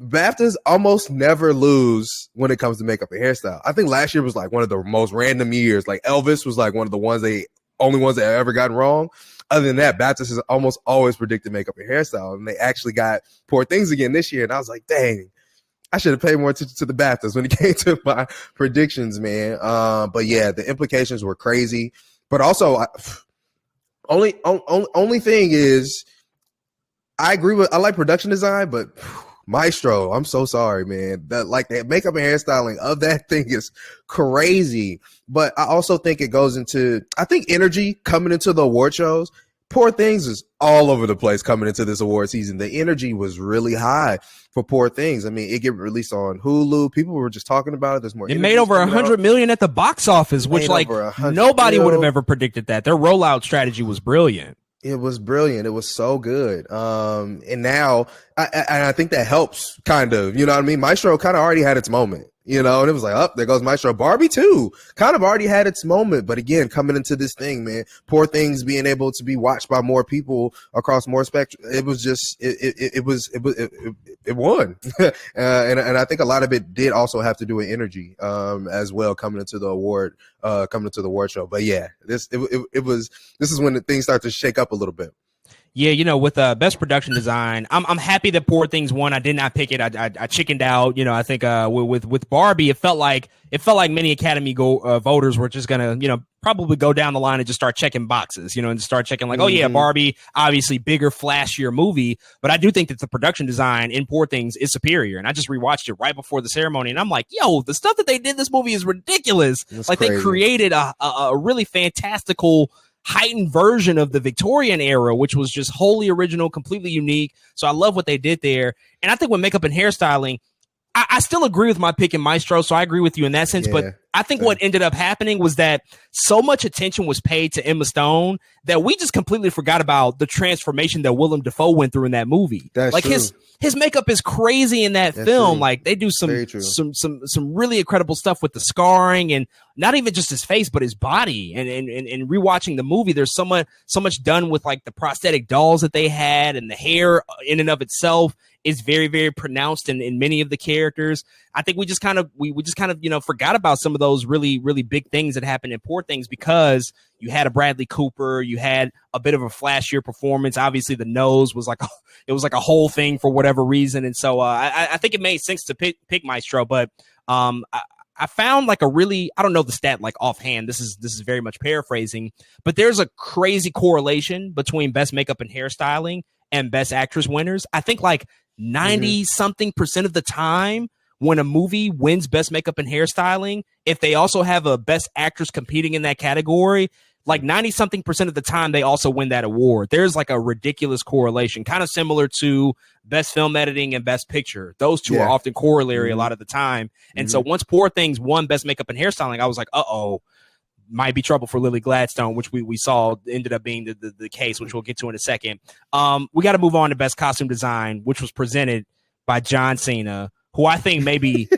BAFTAs almost never lose when it comes to makeup and hairstyle. I think last year was like one of the most random years. Like Elvis was like one of the only ones that have ever gotten wrong. Other than that, BAFTA has almost always predicted makeup and hairstyle, and they actually got Poor Things again this year. And I was like, dang, I should have paid more attention to the BAFTAs when it came to my predictions, man. But yeah, the implications were crazy. But also, only thing is, I agree with. I like production design, but Maestro, I'm so sorry, man. That like the makeup and hairstyling of that thing is crazy. But I also think it goes into. I think energy coming into the award shows. Poor Things is all over the place coming into this award season. The energy was really high for Poor Things. I mean, it get released on Hulu. People were just talking about it. There's more. It made over 100 million at the box office, which like nobody would have ever predicted that. Their rollout strategy was brilliant. It was brilliant. It was so good. And now I think that helps kind of, you know what I mean? Maestro kind of already had its moment, you know, and it was like, oh, there goes Maestro. Barbie too kind of already had its moment. But again, coming into this thing, man, Poor Things being able to be watched by more people across more spectrum. It was just, it won. And I think a lot of it did also have to do with energy, as well, coming into the award show. But yeah, this is when the things start to shake up a little bit. Yeah, you know, with best production design, I'm happy that Poor Things won. I did not pick it. I chickened out. You know, I think with Barbie, it felt like many Academy voters were just gonna, you know, probably go down the line and just start checking boxes, you know, and start checking like, oh yeah, Barbie, obviously bigger, flashier movie. But I do think that the production design in Poor Things is superior. And I just rewatched it right before the ceremony, and I'm like, yo, the stuff that they did in this movie is ridiculous. That's like crazy. They created a really fantastical, heightened version of the Victorian era, which was just wholly original, completely unique. So I love what they did there. And I think with makeup and hairstyling, I still agree with my pick in Maestro, so I agree with you in that sense. Yeah, but I think what ended up happening was that so much attention was paid to Emma Stone that we just completely forgot about the transformation that Willem Dafoe went through in that movie. That's like true. His makeup is crazy in that film. True. Like they do some really incredible stuff with the scarring, and not even just his face, but his body. And rewatching the movie, there's so much done with like the prosthetic dolls that they had, and the hair in and of itself is very, very pronounced in many of the characters. I think we just kind of, you know, forgot about some of those really, really big things that happened in Poor Things because you had a Bradley Cooper, you had a bit of a flashier performance. Obviously the nose was like, it was like a whole thing for whatever reason. And so I think it made sense to pick Maestro, but I found like a really, I don't know the stat like offhand. This is very much paraphrasing, but there's a crazy correlation between best makeup and hairstyling and best actress winners. I think like 90 something % of the time when a movie wins best makeup and hairstyling, if they also have a best actress competing in that category, like 90 something % of the time they also win that award. There's like a ridiculous correlation, kind of similar to best film editing and best picture. Those two are often corollary a lot of the time. And so once Poor Things won best makeup and hairstyling, I was like, uh-oh, might be trouble for Lily Gladstone, which we saw ended up being the case, which we'll get to in a second. We got to move on to best costume design, which was presented by John Cena, who I think maybe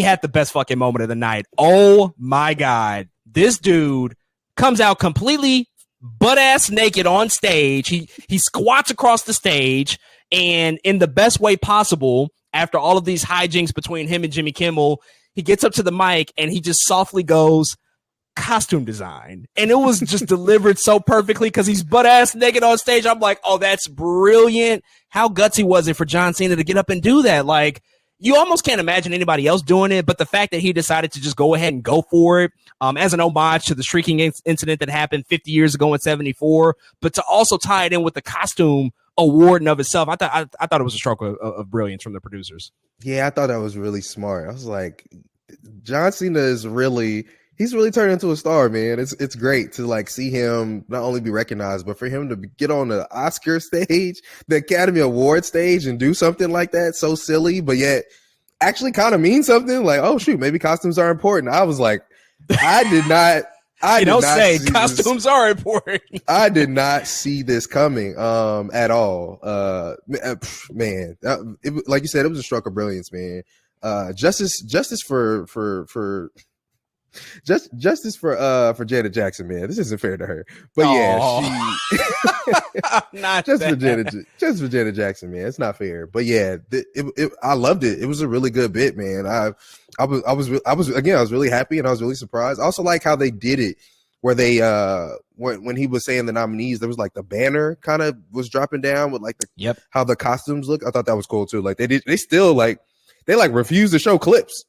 had the best fucking moment of the night. Oh my God. This dude comes out completely butt ass naked on stage. He squats across the stage, and in the best way possible, after all of these hijinks between him and Jimmy Kimmel, he gets up to the mic and he just softly goes, costume design. And it was just delivered so perfectly because he's butt ass naked on stage. I'm like, oh, that's brilliant. How gutsy was it for John Cena to get up and do that? Like, you almost can't imagine anybody else doing it, but the fact that he decided to just go ahead and go for it, as an homage to the shrieking incident that happened 50 years ago in 74, but to also tie it in with the costume award in of itself, I thought it was a stroke of brilliance from the producers. Yeah, I thought that was really smart. I was like, John Cena is he's really turned into a star, man. It's great to like see him not only be recognized, but for him to get on the Oscar stage, the Academy Award stage, and do something like that, so silly, but yet actually kind of mean something. Like, oh shoot, maybe costumes are important. I was like, I did not. Costumes are important. I did not see this coming at all. Man, like you said, it was a stroke of brilliance, man. Justice for Janet Jackson, man. This isn't fair to her, but yeah, just for Janet Jackson, man. It's not fair, but yeah, I loved it. It was a really good bit, man. I was really happy, and I was really surprised. I also like how they did it, where they when he was saying the nominees, there was like the banner kind of was dropping down with like how the costumes look. I thought that was cool too. Like they still like they like refuse to show clips.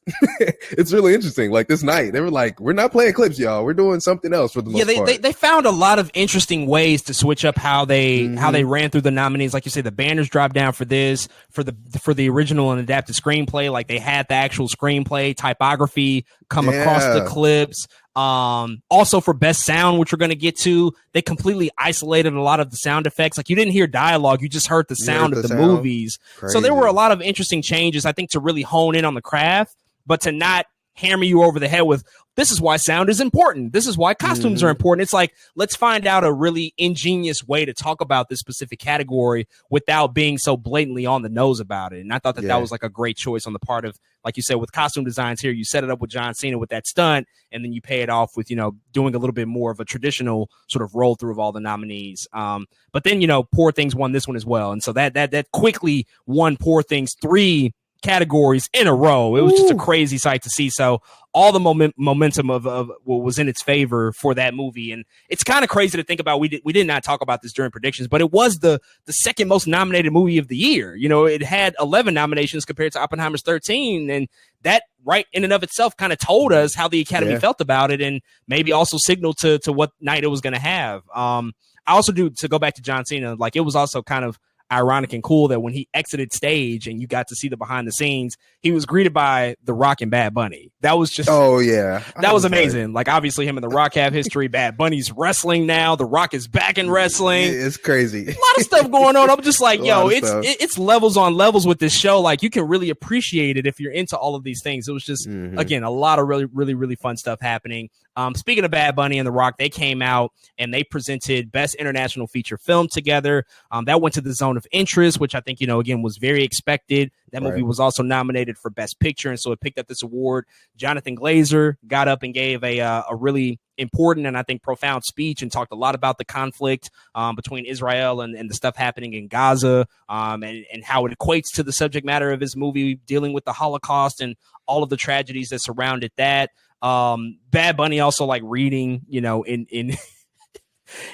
It's really interesting. Like this night, they were like, "We're not playing clips, y'all. We're doing something else for the most part." They found a lot of interesting ways to switch up how they ran through the nominees. Like you say, the banners dropped down for this, for the original and adapted screenplay. Like they had the actual screenplay typography come across the clips. Also for best sound, which we're going to get to, they completely isolated a lot of the sound effects. Like you didn't hear dialogue, you just heard the sound of the movies. Crazy. So there were a lot of interesting changes, I think, to really hone in on the craft, but to not hammer you over the head with, this is why sound is important. This is why costumes are important. It's like, let's find out a really ingenious way to talk about this specific category without being so blatantly on the nose about it. And I thought that that was like a great choice on the part of, like you said, with costume designs here, you set it up with John Cena with that stunt, and then you pay it off with, doing a little bit more of a traditional sort of roll through of all the nominees. But then, Poor Things won this one as well. And so that quickly won Poor Things 3 categories in a row. It was just a crazy sight to see. So all the momentum of what was in its favor for that movie. And it's kind of crazy to think about. We did not talk about this during predictions, but it was the second most nominated movie of the year. It had 11 nominations compared to Oppenheimer's 13. And that right in and of itself kind of told us how the Academy felt about it, and maybe also signaled to what night it was going to have. I also do, to go back to John Cena, like it was also kind of ironic and cool that when he exited stage and you got to see the behind the scenes, he was greeted by The Rock and Bad Bunny. That was just, that was amazing. Like obviously him and The Rock have history. Bad Bunny's wrestling now. The Rock is back in wrestling. It's crazy. A lot of stuff going on. I'm just like, it's levels on levels with this show. Like you can really appreciate it if you're into all of these things. It was just, again, a lot of really, really, really fun stuff happening. Speaking of Bad Bunny and The Rock, they came out and they presented Best International Feature Film together. That went to The Zone of Interest, which I think, again, was very expected. That movie was also nominated for Best Picture, and so it picked up this award. Jonathan Glazer got up and gave a really important and I think profound speech and talked a lot about the conflict between Israel and the stuff happening in Gaza, and how it equates to the subject matter of his movie dealing with the Holocaust and all of the tragedies that surrounded that. Bad Bunny also like reading, in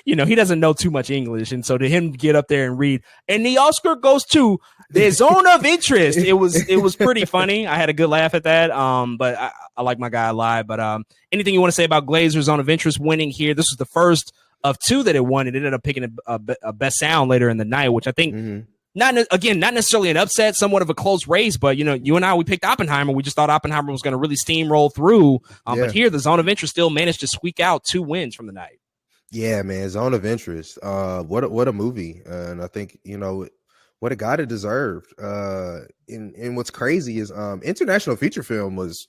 he doesn't know too much English. And so to him get up there and read, and the Oscar goes to The Zone of Interest. It was pretty funny. I had a good laugh at that. But I like my guy live. But anything you want to say about Glazer's Zone of Interest winning here? This was the first of 2 that it won. It ended up picking a best sound later in the night, which I think not necessarily an upset, somewhat of a close race, but you and I, we picked Oppenheimer. We just thought Oppenheimer was going to really steamroll through. But here, the Zone of Interest still managed to squeak out 2 wins from the night. Yeah, man, Zone of Interest. What a movie. And I think, what it got it deserved. And what's crazy is international feature film was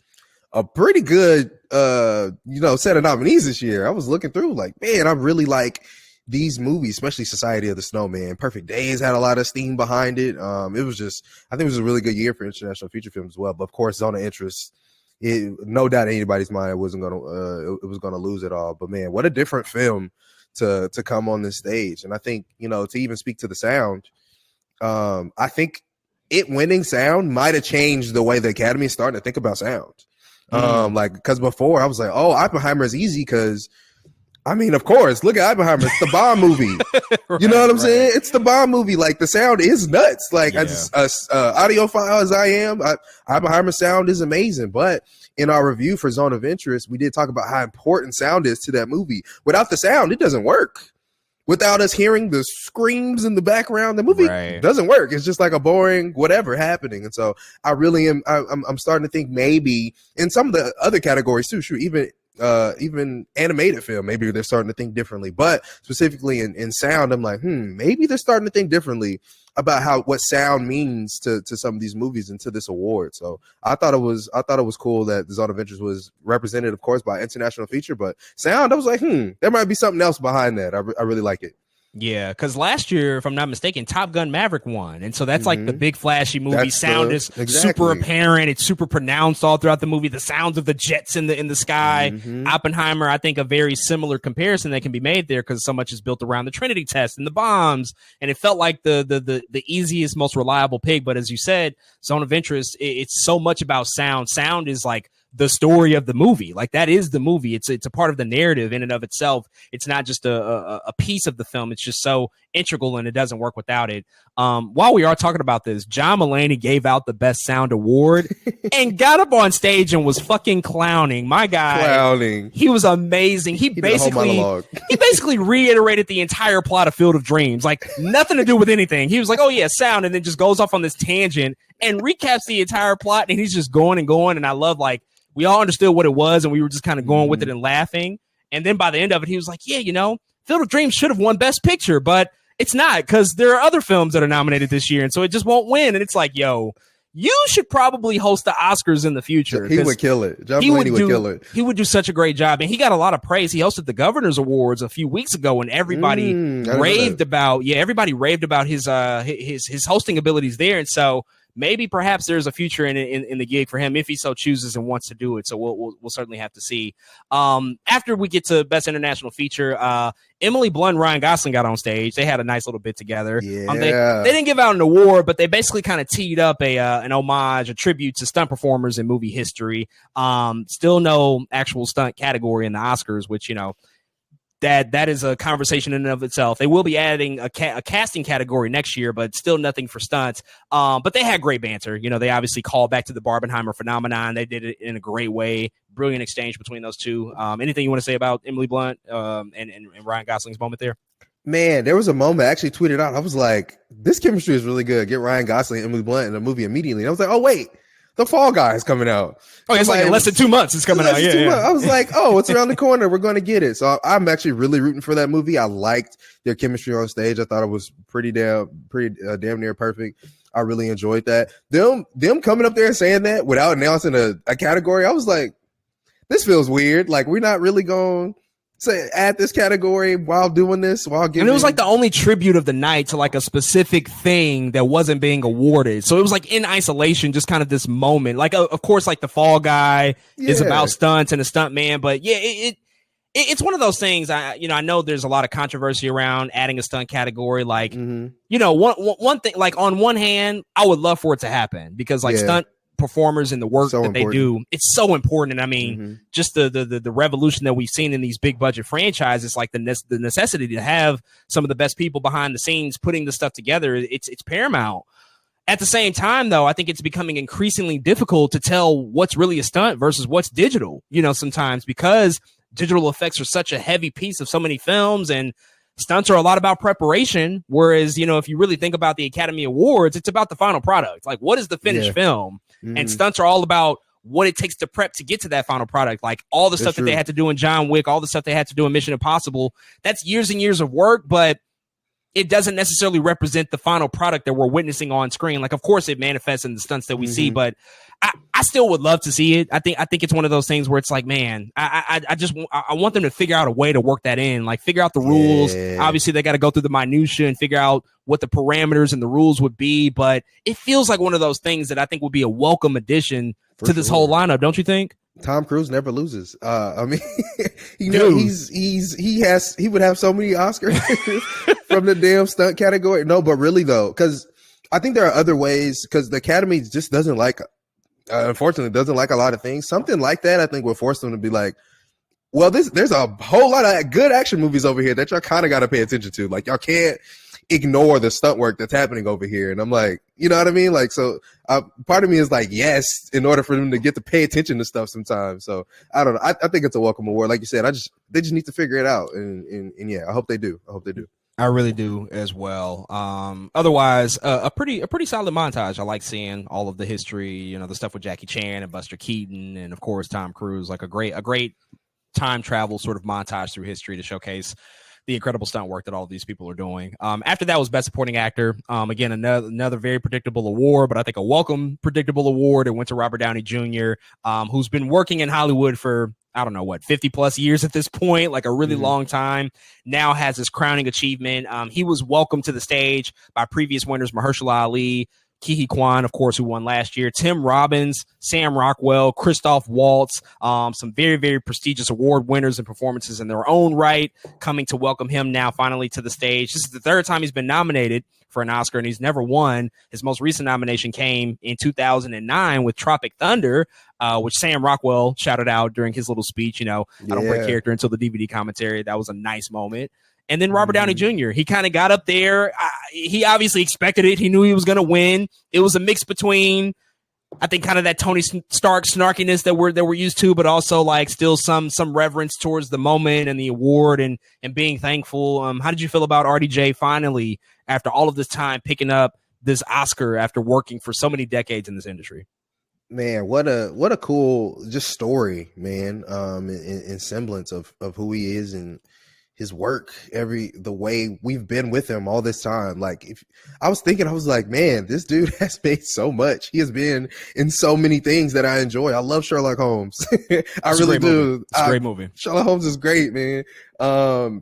a pretty good set of nominees this year. I was looking through like, man, I really like these movies, especially Society of the Snowman. Perfect Days had a lot of steam behind it. I think it was a really good year for international feature films as well. But of course, Zone of Interest, no doubt in anybody's mind, it was gonna lose it all. But man, what a different film to come on this stage. And I think, to even speak to the sound, I think it winning sound might have changed the way the Academy is starting to think about sound. Because before I was like, oh, Oppenheimer is easy because, I mean, of course, look at Oppenheimer. It's the bomb movie. You know what I'm saying? It's the bomb movie. Like the sound is nuts. Like as audiophile as I am, Oppenheimer sound is amazing. But in our review for Zone of Interest, we did talk about how important sound is to that movie. Without the sound, it doesn't work. Without us hearing the screams in the background, the movie doesn't work. It's just like a boring whatever happening. And so I really am. I'm starting to think maybe in some of the other categories too. Shoot, even animated film, maybe they're starting to think differently. But specifically in sound, I'm like, maybe they're starting to think differently about what sound means to some of these movies and to this award. So I thought it was cool that the Zone of Interest was represented, of course, by international feature, but sound, I was like, there might be something else behind that. I really like it. Yeah, because last year, if I'm not mistaken, Top Gun Maverick won. And so that's like the big flashy movie. Sound is super apparent. It's super pronounced all throughout the movie. The sounds of the jets in the sky. Oppenheimer, I think a very similar comparison that can be made there because so much is built around the Trinity test and the bombs. And it felt like the easiest, most reliable pick. But as you said, Zone of Interest, it's so much about sound. Sound is like the story of the movie. Like that is the movie. It's a part of the narrative in and of itself. It's not just a piece of the film. It's just so integral and it doesn't work without it. While we are talking about this, John Mulaney gave out the Best Sound Award and got up on stage and was fucking clowning. My guy, he was amazing. He basically reiterated the entire plot of Field of Dreams, like nothing to do with anything. He was like, "Oh yeah, sound," and then just goes off on this tangent and recaps the entire plot. And he's just going and going. And I love, like, we all understood what it was, and we were just kind of going with it and laughing. And then by the end of it, he was like, "Yeah, you know, Field of Dreams should have won Best Picture, but it's not, because there are other films that are nominated this year, and so it just won't win." And it's like, yo, you should probably host the Oscars in the future. He would kill it. John Mulaney would kill it. He would do such a great job, and he got a lot of praise. He hosted the Governor's Awards a few weeks ago, and everybody raved about his hosting abilities there. And so maybe perhaps there's a future in the gig for him if he so chooses and wants to do it. So we'll certainly have to see. After we get to Best International Feature, Emily Blunt and Ryan Gosling got on stage. They had a nice little bit together. Yeah. They didn't give out an award, but they basically kind of teed up an homage, a tribute to stunt performers in movie history. Still no actual stunt category in the Oscars, which, you know, that is a conversation in and of itself. They will be adding a casting category next year, but still nothing for stunts. But they had great banter. You know, they obviously called back to the Barbenheimer phenomenon. They did it in a great way. Brilliant exchange between those two. Anything you want to say about Emily Blunt and Ryan Gosling's moment there? Man, there was a moment I actually tweeted out. I was like, this chemistry is really good. Get Ryan Gosling and Emily Blunt in a movie immediately. And I was like, oh, wait. The Fall Guy is coming out. Oh, it's like in less than 2 months. It's coming out. Yeah. I was like, oh, it's around the corner. We're going to get it. So I'm actually really rooting for that movie. I liked their chemistry on stage. I thought it was pretty damn near perfect. I really enjoyed that. Them coming up there and saying that without announcing a category, I was like, this feels weird. Like, we're not really going to add this category while doing this, while giving. And it was like the only tribute of the night to like a specific thing that wasn't being awarded. So it was like in isolation, just kind of this moment. Like, of course, like the Fall Guy is about stunts and a stunt man, but yeah, it's one of those things. I know there's a lot of controversy around adding a stunt category. Like, you know, one thing, like on one hand, I would love for it to happen because like stunt performers and the work that they do, it's so important. And I mean, just the revolution that we've seen in these big budget franchises, like the necessity to have some of the best people behind the scenes putting the stuff together, it's paramount. At the same time, though, I think it's becoming increasingly difficult to tell what's really a stunt versus what's digital, you know, sometimes because digital effects are such a heavy piece of so many films, and stunts are a lot about preparation. Whereas, you know, if you really think about the Academy Awards, it's about the final product. Like, what is the finished film? And stunts are all about what it takes to prep to get to that final product. Like all the stuff that they had to do in John Wick, all the stuff they had to do in Mission Impossible. That's years and years of work, but it doesn't necessarily represent the final product that we're witnessing on screen. Like, of course, it manifests in the stunts that we see, but I still would love to see it. I think it's one of those things where it's like, man, I want them to figure out a way to work that in, like figure out the rules. Obviously, they got to go through the minutia and figure out what the parameters and the rules would be. But it feels like one of those things that I think would be a welcome addition to this whole lineup. Don't you think? Tom Cruise never loses. I mean, he would have so many Oscars from the damn stunt category. No, but really though, because I think there are other ways. Because the Academy just doesn't like, unfortunately, doesn't like a lot of things. Something like that, I think, will force them to be like, well, there's a whole lot of good action movies over here that y'all kind of got to pay attention to. Like, y'all can't ignore the stunt work that's happening over here. And I'm like, you know what I mean? Like, so part of me is like, yes, in order for them to get to pay attention to stuff sometimes. So I don't know. I think it's a welcome award. Like you said, they just need to figure it out. And yeah, I hope they do. I really do as well. Otherwise, a pretty solid montage. I like seeing all of the history, you know, the stuff with Jackie Chan and Buster Keaton and of course Tom Cruise, like a great time travel sort of montage through history to showcase the incredible stunt work that all of these people are doing. After that was Best Supporting Actor. Again, another very predictable award, but I think a welcome predictable award. It went to Robert Downey Jr., who's been working in Hollywood for, I don't know, 50 plus years at this point, like a really long time, now has his crowning achievement. He was welcomed to the stage by previous winners, Mahershala Ali, Ke Quan, of course, who won last year, Tim Robbins, Sam Rockwell, Christoph Waltz, some very, very prestigious award winners and performances in their own right, coming to welcome him now finally to the stage. This is the third time he's been nominated for an Oscar, and he's never won. His most recent nomination came in 2009 with Tropic Thunder, which Sam Rockwell shouted out during his little speech. You know, I don't break character until the DVD commentary. That was a nice moment. And then Robert Downey Jr., he kind of got up there. He obviously expected it. He knew he was going to win. It was a mix between, I think, kind of that Tony Stark snarkiness that we're used to, but also like still some reverence towards the moment and the award and being thankful. How did you feel about RDJ finally, after all of this time, picking up this Oscar after working for so many decades in this industry? Man, what a cool just story, man. In semblance of who he is and his work, the way we've been with him all this time. Like, if I was thinking, I was like, man, this dude has made so much. He has been in so many things that I enjoy. I love Sherlock Holmes. I really do. It's a great movie. Sherlock Holmes is great, man.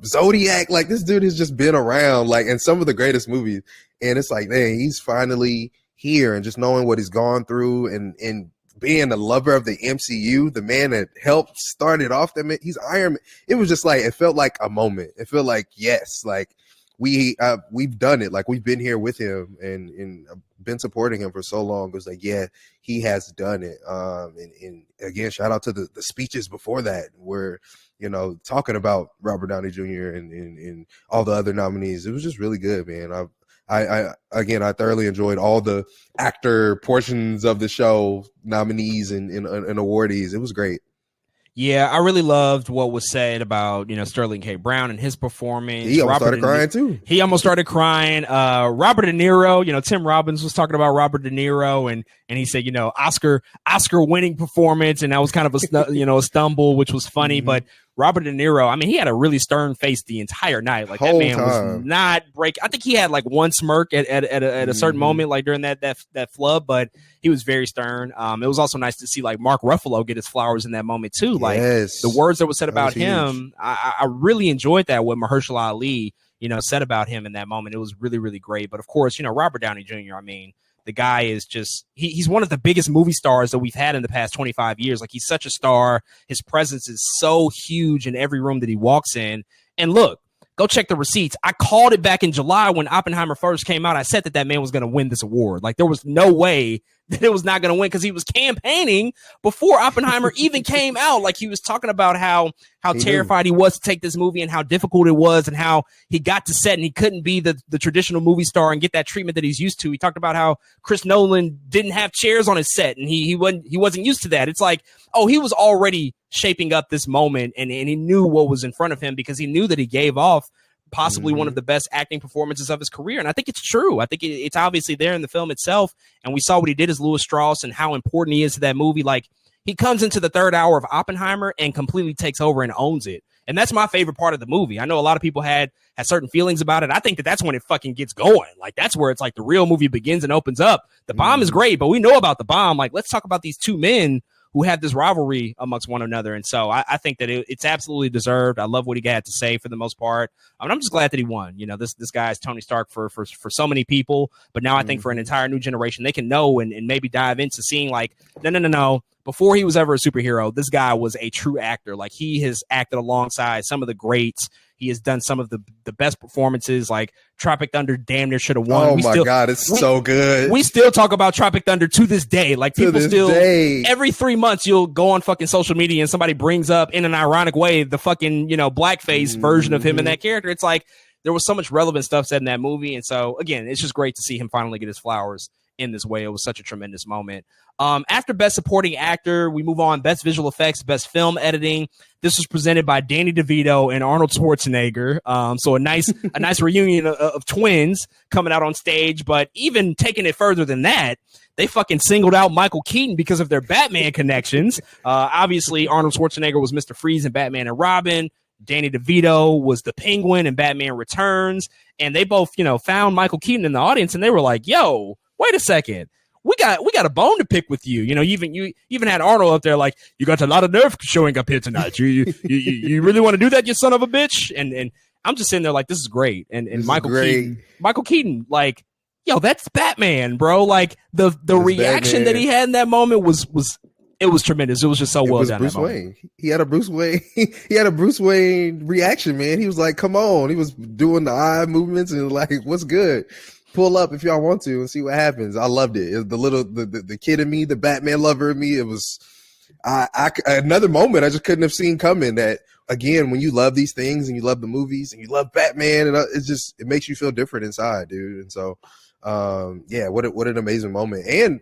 Zodiac, like, this dude has just been around, like, in some of the greatest movies. And it's like, man, he's finally here, and just knowing what he's gone through and being a lover of the MCU, the man that helped start it off, he's Iron Man. It was just like, it felt like a moment. It felt like, yes, like we've done it. Like, we've been here with him and been supporting him for so long. It was like, yeah, he has done it. And again, shout out to the speeches before that, where, you know, talking about Robert Downey Jr. and all the other nominees. It was just really good, man. I thoroughly enjoyed all the actor portions of the show, nominees and awardees. It was great. Yeah, I really loved what was said about, you know, Sterling K. Brown and his performance. He almost started crying too. He almost started crying. Robert De Niro, you know, Tim Robbins was talking about Robert De Niro, and he said, you know, Oscar winning performance, and that was kind of a stumble, which was funny. But Robert De Niro, I mean, he had a really stern face the entire night. Like, that man was not breaking. I think he had like one smirk at a certain moment, like during that flub, but he was very stern. It was also nice to see like Mark Ruffalo get his flowers in that moment too. Like, the words that were said about him, I really enjoyed that, what Mahershala Ali, you know, said about him in that moment. It was really, really great. But of course, you know, Robert Downey Jr., I mean, the guy is just, he's one of the biggest movie stars that we've had in the past 25 years. Like, he's such a star. His presence is so huge in every room that he walks in. And look, go check the receipts. I called it back in July when Oppenheimer first came out. I said that man was going to win this award. Like, there was no way that it was not going to win, because he was campaigning before Oppenheimer even came out. Like, he was talking about how terrified he was to take this movie and how difficult it was, and how he got to set and he couldn't be the traditional movie star and get that treatment that he's used to. He talked about how Chris Nolan didn't have chairs on his set, and he wasn't used to that. It's like, oh, he was already shaping up this moment, and he knew what was in front of him, because he knew that he gave off possibly one of the best acting performances of his career. And I think it's true. I think it's obviously there in the film itself. And we saw what he did as Louis Strauss and how important he is to that movie. Like, he comes into the third hour of Oppenheimer and completely takes over and owns it. And that's my favorite part of the movie. I know a lot of people had certain feelings about it. I think that's when it fucking gets going. Like, that's where it's like the real movie begins and opens up. The bomb is great, but we know about the bomb. Like, let's talk about these two men who have this rivalry amongst one another. And so I think that it's absolutely deserved. I love what he had to say for the most part. And I'm just glad that he won. You know, this guy is Tony Stark for so many people, but now I think for an entire new generation, they can know and maybe dive into seeing like, no. Before he was ever a superhero, this guy was a true actor. Like, he has acted alongside some of the greats. He has done some of the best performances. Like, Tropic Thunder damn near should have won. Oh, God, it's so good. We still talk about Tropic Thunder to this day. Like, people still, every 3 months, you'll go on fucking social media and somebody brings up, in an ironic way, the fucking, you know, blackface version of him in that character. It's like, there was so much relevant stuff said in that movie. And so, again, it's just great to see him finally get his flowers in this way. It was such a tremendous moment. After Best Supporting Actor, we move on Best Visual Effects, Best Film Editing. This was presented by Danny DeVito and Arnold Schwarzenegger. So a nice reunion of twins coming out on stage. But even taking it further than that, they fucking singled out Michael Keaton because of their Batman connections. Obviously, Arnold Schwarzenegger was Mr. Freeze in Batman and Robin. Danny DeVito was the Penguin in Batman Returns. And they both, you know, found Michael Keaton in the audience, and they were like, yo, wait a second. We got a bone to pick with you. You know, you even had Arnold up there like, you got a lot of nerve showing up here tonight. You really want to do that, you son of a bitch? And I'm just sitting there like, this is great. And Michael Keaton, like, yo, that's Batman, bro. Like, the reaction that he had in that moment was it was tremendous. It was just so well done. Bruce Wayne. He had a Bruce Wayne. He had a Bruce Wayne reaction, man. He was like, come on. He was doing the eye movements and like, what's good? Pull up if y'all want to and see what happens. I loved it. It was the kid in me, the Batman lover in me. It was another moment I just couldn't have seen coming, that again, when you love these things and you love the movies and you love Batman, and it makes you feel different inside, dude. And so, yeah, what an amazing moment. And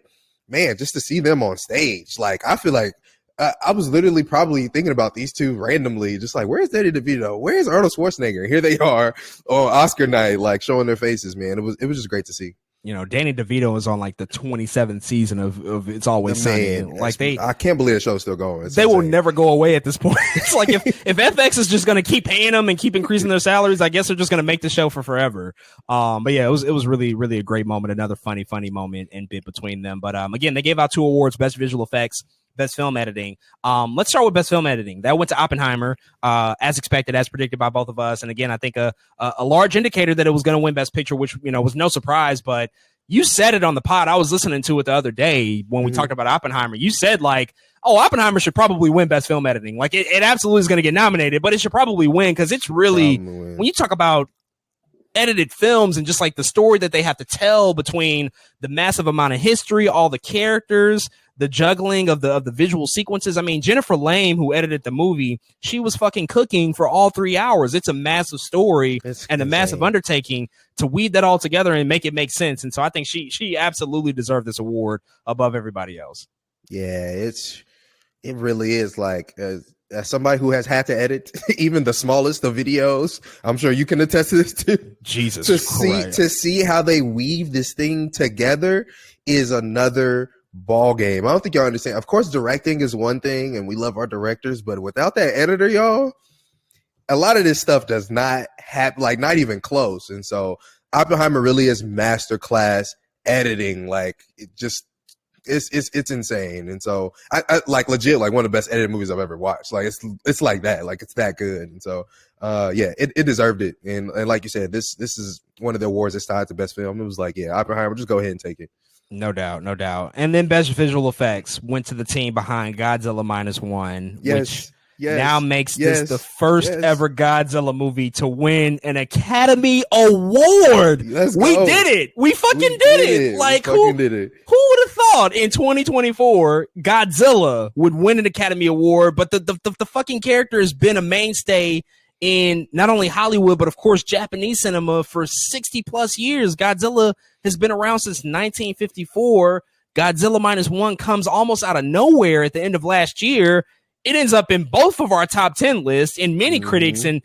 man, just to see them on stage, like I feel like I was literally probably thinking about these two randomly, just like, where's Danny DeVito? Where's Arnold Schwarzenegger? Here they are on Oscar night, like showing their faces, man. It was just great to see. You know, Danny DeVito is on like the 27th season of It's Always Sunny. Like I can't believe the show's still going. They will never go away at this point. It's like if FX is just going to keep paying them and keep increasing their salaries, I guess they're just going to make the show for forever. But yeah, it was really, really a great moment. Another funny moment and bit between them. But again, they gave out 2 awards: Best Visual Effects, Best Film Editing. Let's start with Best Film Editing. That went to Oppenheimer, as expected, as predicted by both of us. And again, I think a large indicator that it was going to win Best Picture, which, you know, was no surprise. But you said it on the pod. I was listening to it the other day when we talked about Oppenheimer. You said, like, oh, Oppenheimer should probably win Best Film Editing. Like, it absolutely is going to get nominated, but it should probably win, because it's really, when you talk about edited films and just like the story that they have to tell between the massive amount of history, all the characters, the juggling of the visual sequences. I mean, Jennifer Lame, who edited the movie, she was fucking cooking for all 3 hours. It's a massive story and a massive undertaking to weave that all together and make it make sense. And so I think she absolutely deserved this award above everybody else. Yeah, it really is, like, as somebody who has had to edit even the smallest of videos, I'm sure you can attest to this too. Jesus Christ. To see how they weave this thing together is another ball game. I don't think y'all understand. Of course, directing is one thing, and we love our directors, but without that editor, y'all, a lot of this stuff does not happen, like, not even close. And so Oppenheimer really is masterclass editing. Like, it's insane. And so I like, legit, like, one of the best edited movies I've ever watched. Like, it's like that, like, it's that good. And so yeah, it deserved it. And like you said, this is one of the awards that's tied to best film. It was like, yeah, Oppenheimer, just go ahead and take it. No doubt, no doubt. And then Best Visual Effects went to the team behind Godzilla -1, which now makes this the first ever Godzilla movie to win an Academy Award. We did it. We fucking did it. Like, who would have thought in 2024 Godzilla would win an Academy Award? But the fucking character has been a mainstay in not only Hollywood, but of course Japanese cinema for 60 plus years. Godzilla has been around since 1954. Godzilla -1 comes almost out of nowhere at the end of last year. It ends up in both of our top 10 lists, in many critics and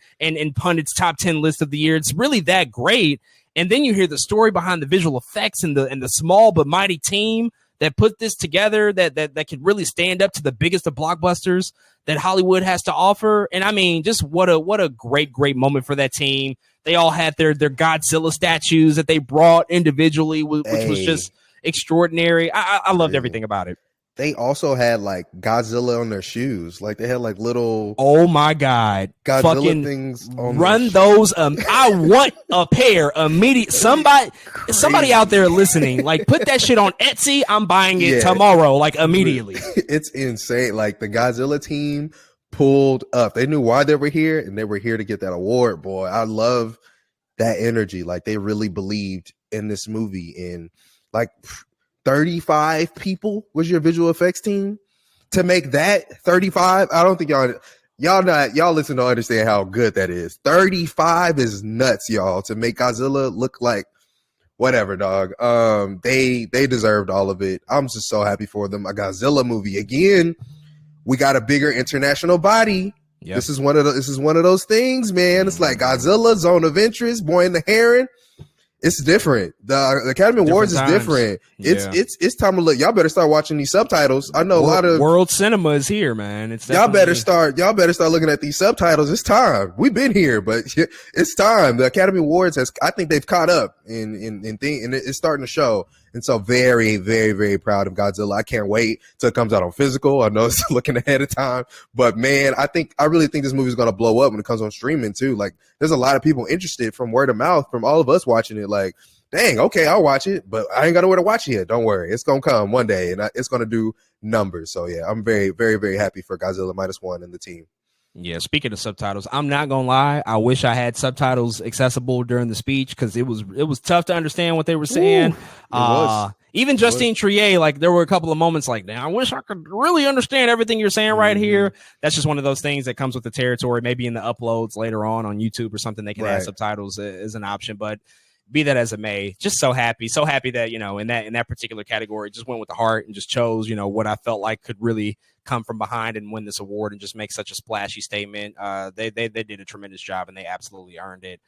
pundits' top 10 list of the year. It's really that great. And then you hear the story behind the visual effects and the small but mighty team that put this together, that could really stand up to the biggest of blockbusters that Hollywood has to offer. And I mean, just what a great moment for that team. They all had their Godzilla statues that they brought individually, which was just extraordinary. I loved everything about it. They also had, like, Godzilla on their shoes. Like, they had, like, little, oh my God, Godzilla fucking things on run those. I want a pair immediate. Somebody out there listening, like, put that shit on Etsy. I'm buying it tomorrow, like, immediately. It's insane. Like, the Godzilla team pulled up. They knew why they were here, and they were here to get that award. Boy, I love that energy. Like, they really believed in this movie. And, like, 35 people was your visual effects team to make that 35. I don't think y'all listen to understand how good that is. 35 is nuts, y'all, to make Godzilla look like whatever, dog. They deserved all of it. I'm just so happy for them. A Godzilla movie again. We got a bigger international body. Yep. This is one of those things, man. It's like Godzilla, Zone of Interest, Boy and the Heron. It's different. The Academy Awards is different. It's time to look. Y'all better start watching these subtitles. I know a lot of world cinema is here, man. Y'all better start looking at these subtitles. It's time. We've been here, but it's time. The Academy Awards I think they've caught up and it's starting to show. And so very, very, very proud of Godzilla. I can't wait till it comes out on physical. I know it's looking ahead of time, but man, I really think this movie is going to blow up when it comes on streaming too. Like, there's a lot of people interested from word of mouth, from all of us watching it. Like, dang, okay, I'll watch it, but I ain't got nowhere to watch it yet. Don't worry. It's going to come one day and it's going to do numbers. So yeah, I'm very, very, very happy for Godzilla -1 and the team. Yeah, speaking of subtitles, I'm not gonna lie. I wish I had subtitles accessible during the speech because it was tough to understand what they were saying. Ooh, it was. Even It Justine was. Trier, like there were a couple of moments like, "Now I wish I could really understand everything you're saying right Mhm. here." That's just one of those things that comes with the territory. Maybe in the uploads later on YouTube or something, they can add Right. subtitles as an option. But be that as it may, just so happy that in that particular category, just went with the heart and just chose what I felt like could really come from behind and win this award and just make such a splashy statement. They did a tremendous job and they absolutely earned it.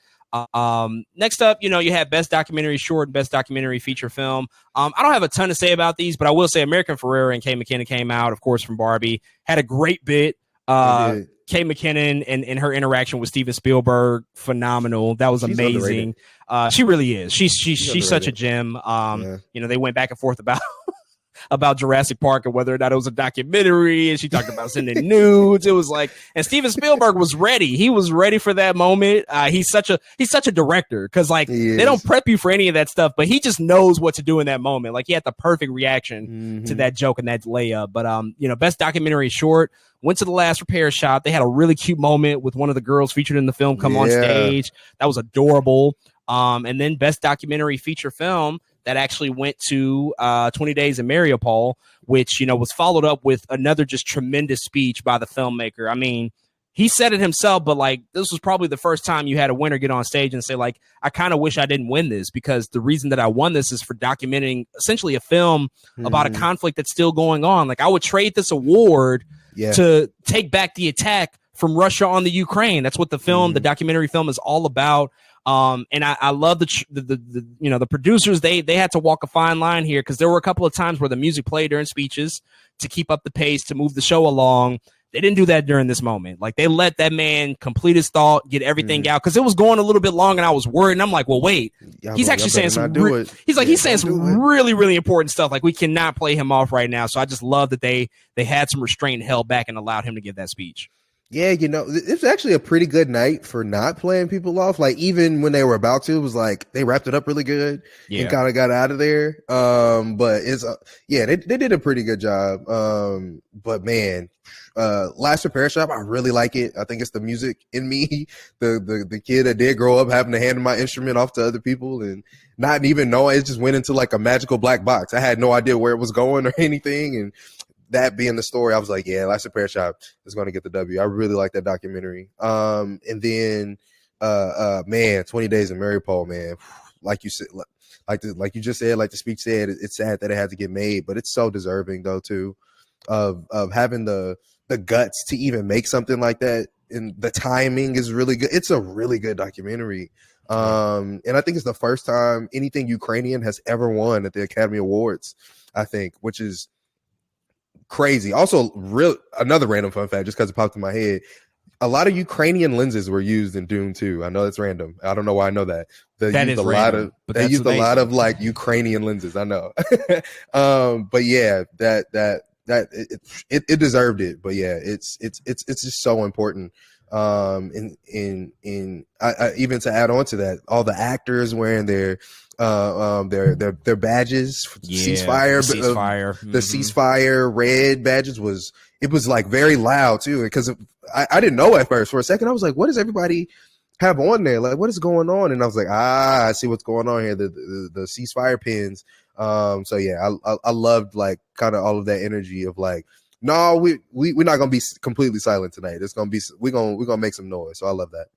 Next up, you have best documentary short and best documentary feature film. I don't have a ton to say about these, but I will say American Ferrera and Kay McKinnon came out, of course, from Barbie, had a great bit. They did. Kay McKinnon and her interaction with Steven Spielberg, phenomenal. That was She's amazing. underrated. She really is. She's such a underrated. gem. Yeah. They went back and forth about Jurassic Park and whether or not it was a documentary, and she talked about sending nudes. It was like, and Steven Spielberg was ready. He was ready for that moment. He's such a director because like He they don't is. prep you for any of that stuff, but he just knows what to do in that moment. Like he had the perfect reaction to Mhm. that joke and that layup. But best documentary short. Went to the last repair shop. They had a really cute moment with one of the girls featured in the film come on Yeah. stage. That was adorable. And then best documentary feature film that actually went to 20 Days in Mariupol, which, was followed up with another just tremendous speech by the filmmaker. I mean, he said it himself, but like this was probably the first time you had a winner get on stage and say like, I kind of wish I didn't win this because the reason that I won this is for documenting essentially a film about a Mhm. conflict that's still going on. Like I would trade this award Yeah. to take back the attack from Russia on the Ukraine. That's what the film, the documentary film, is all about. And I love the producers. They had to walk a fine line here because there were a couple of times where the music played during speeches to keep up the pace to move the show along. They didn't do that during this moment. Like they let that man complete his thought, get everything out because it was going a little bit long, and I was worried. And I'm like, well, wait, Y'all he's better- actually y'all saying better some. not do it. He's like Yeah, he's saying don't do some it. really really important stuff. Like we cannot play him off right now. So I just love that they had some restraint held back and allowed him to give that speech. Yeah, it's actually a pretty good night for not playing people off. Like even when they were about to, it was like they wrapped it up really good Yeah. and kind of got out of there. But it's they did a pretty good job. But man, Last Repair Shop, I really like it. I think it's the music in me, the kid that did grow up having to hand my instrument off to other people and not even knowing it just went into like a magical black box. I had no idea where it was going or anything, and that being the story, I was like, yeah, Last Repair Shop is going to get the W. I really like that documentary. And then, man, 20 Days in Mariupol, man, like you said, like you just said, like the speech said, it's sad that it had to get made, but it's so deserving though too, of having the guts to even make something like that. And the timing is really good. It's a really good documentary. And I think it's the first time anything Ukrainian has ever won at the Academy Awards, I think, which is crazy. Also, another random fun fact, just because it popped in my head. A lot of Ukrainian lenses were used in Dune 2. I know that's random. I don't know why I know that. They used a lot of like Ukrainian lenses. I know. But yeah, it deserved it. But yeah, it's just so important. Even to add on to that, all the actors wearing their badges, ceasefire, the ceasefire red badges was like very loud too, because I didn't know at first. For a second I was like, what does everybody have on there? Like, what is going on? And I was like, I see what's going on here, the ceasefire pins. So yeah, I loved like kind of all of that energy of like, no, we're not gonna be completely silent tonight. It's gonna be we're gonna make some noise. So I love that.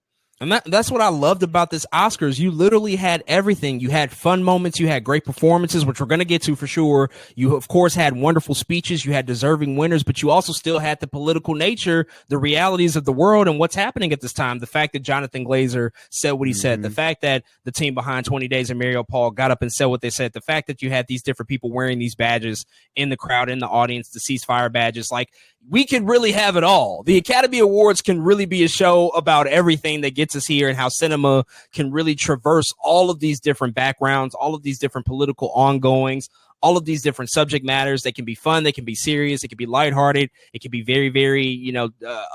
And that's what I loved about this Oscars. You literally had everything. You had fun moments. You had great performances, which we're going to get to for sure. You, of course, had wonderful speeches. You had deserving winners, but you also still had the political nature, the realities of the world and what's happening at this time. The fact that Jonathan Glazer said what he said, the fact that the team behind 20 Days in Mariupol got up and said what they said, the fact that you had these different people wearing these badges in the crowd, in the audience, the ceasefire badges, like we could really have it all. The Academy Awards can really be a show about everything that gets us here and how cinema can really traverse all of these different backgrounds, all of these different political ongoings, all of these different subject matters. They can be fun, they can be serious, it can be lighthearted, it can be very, very,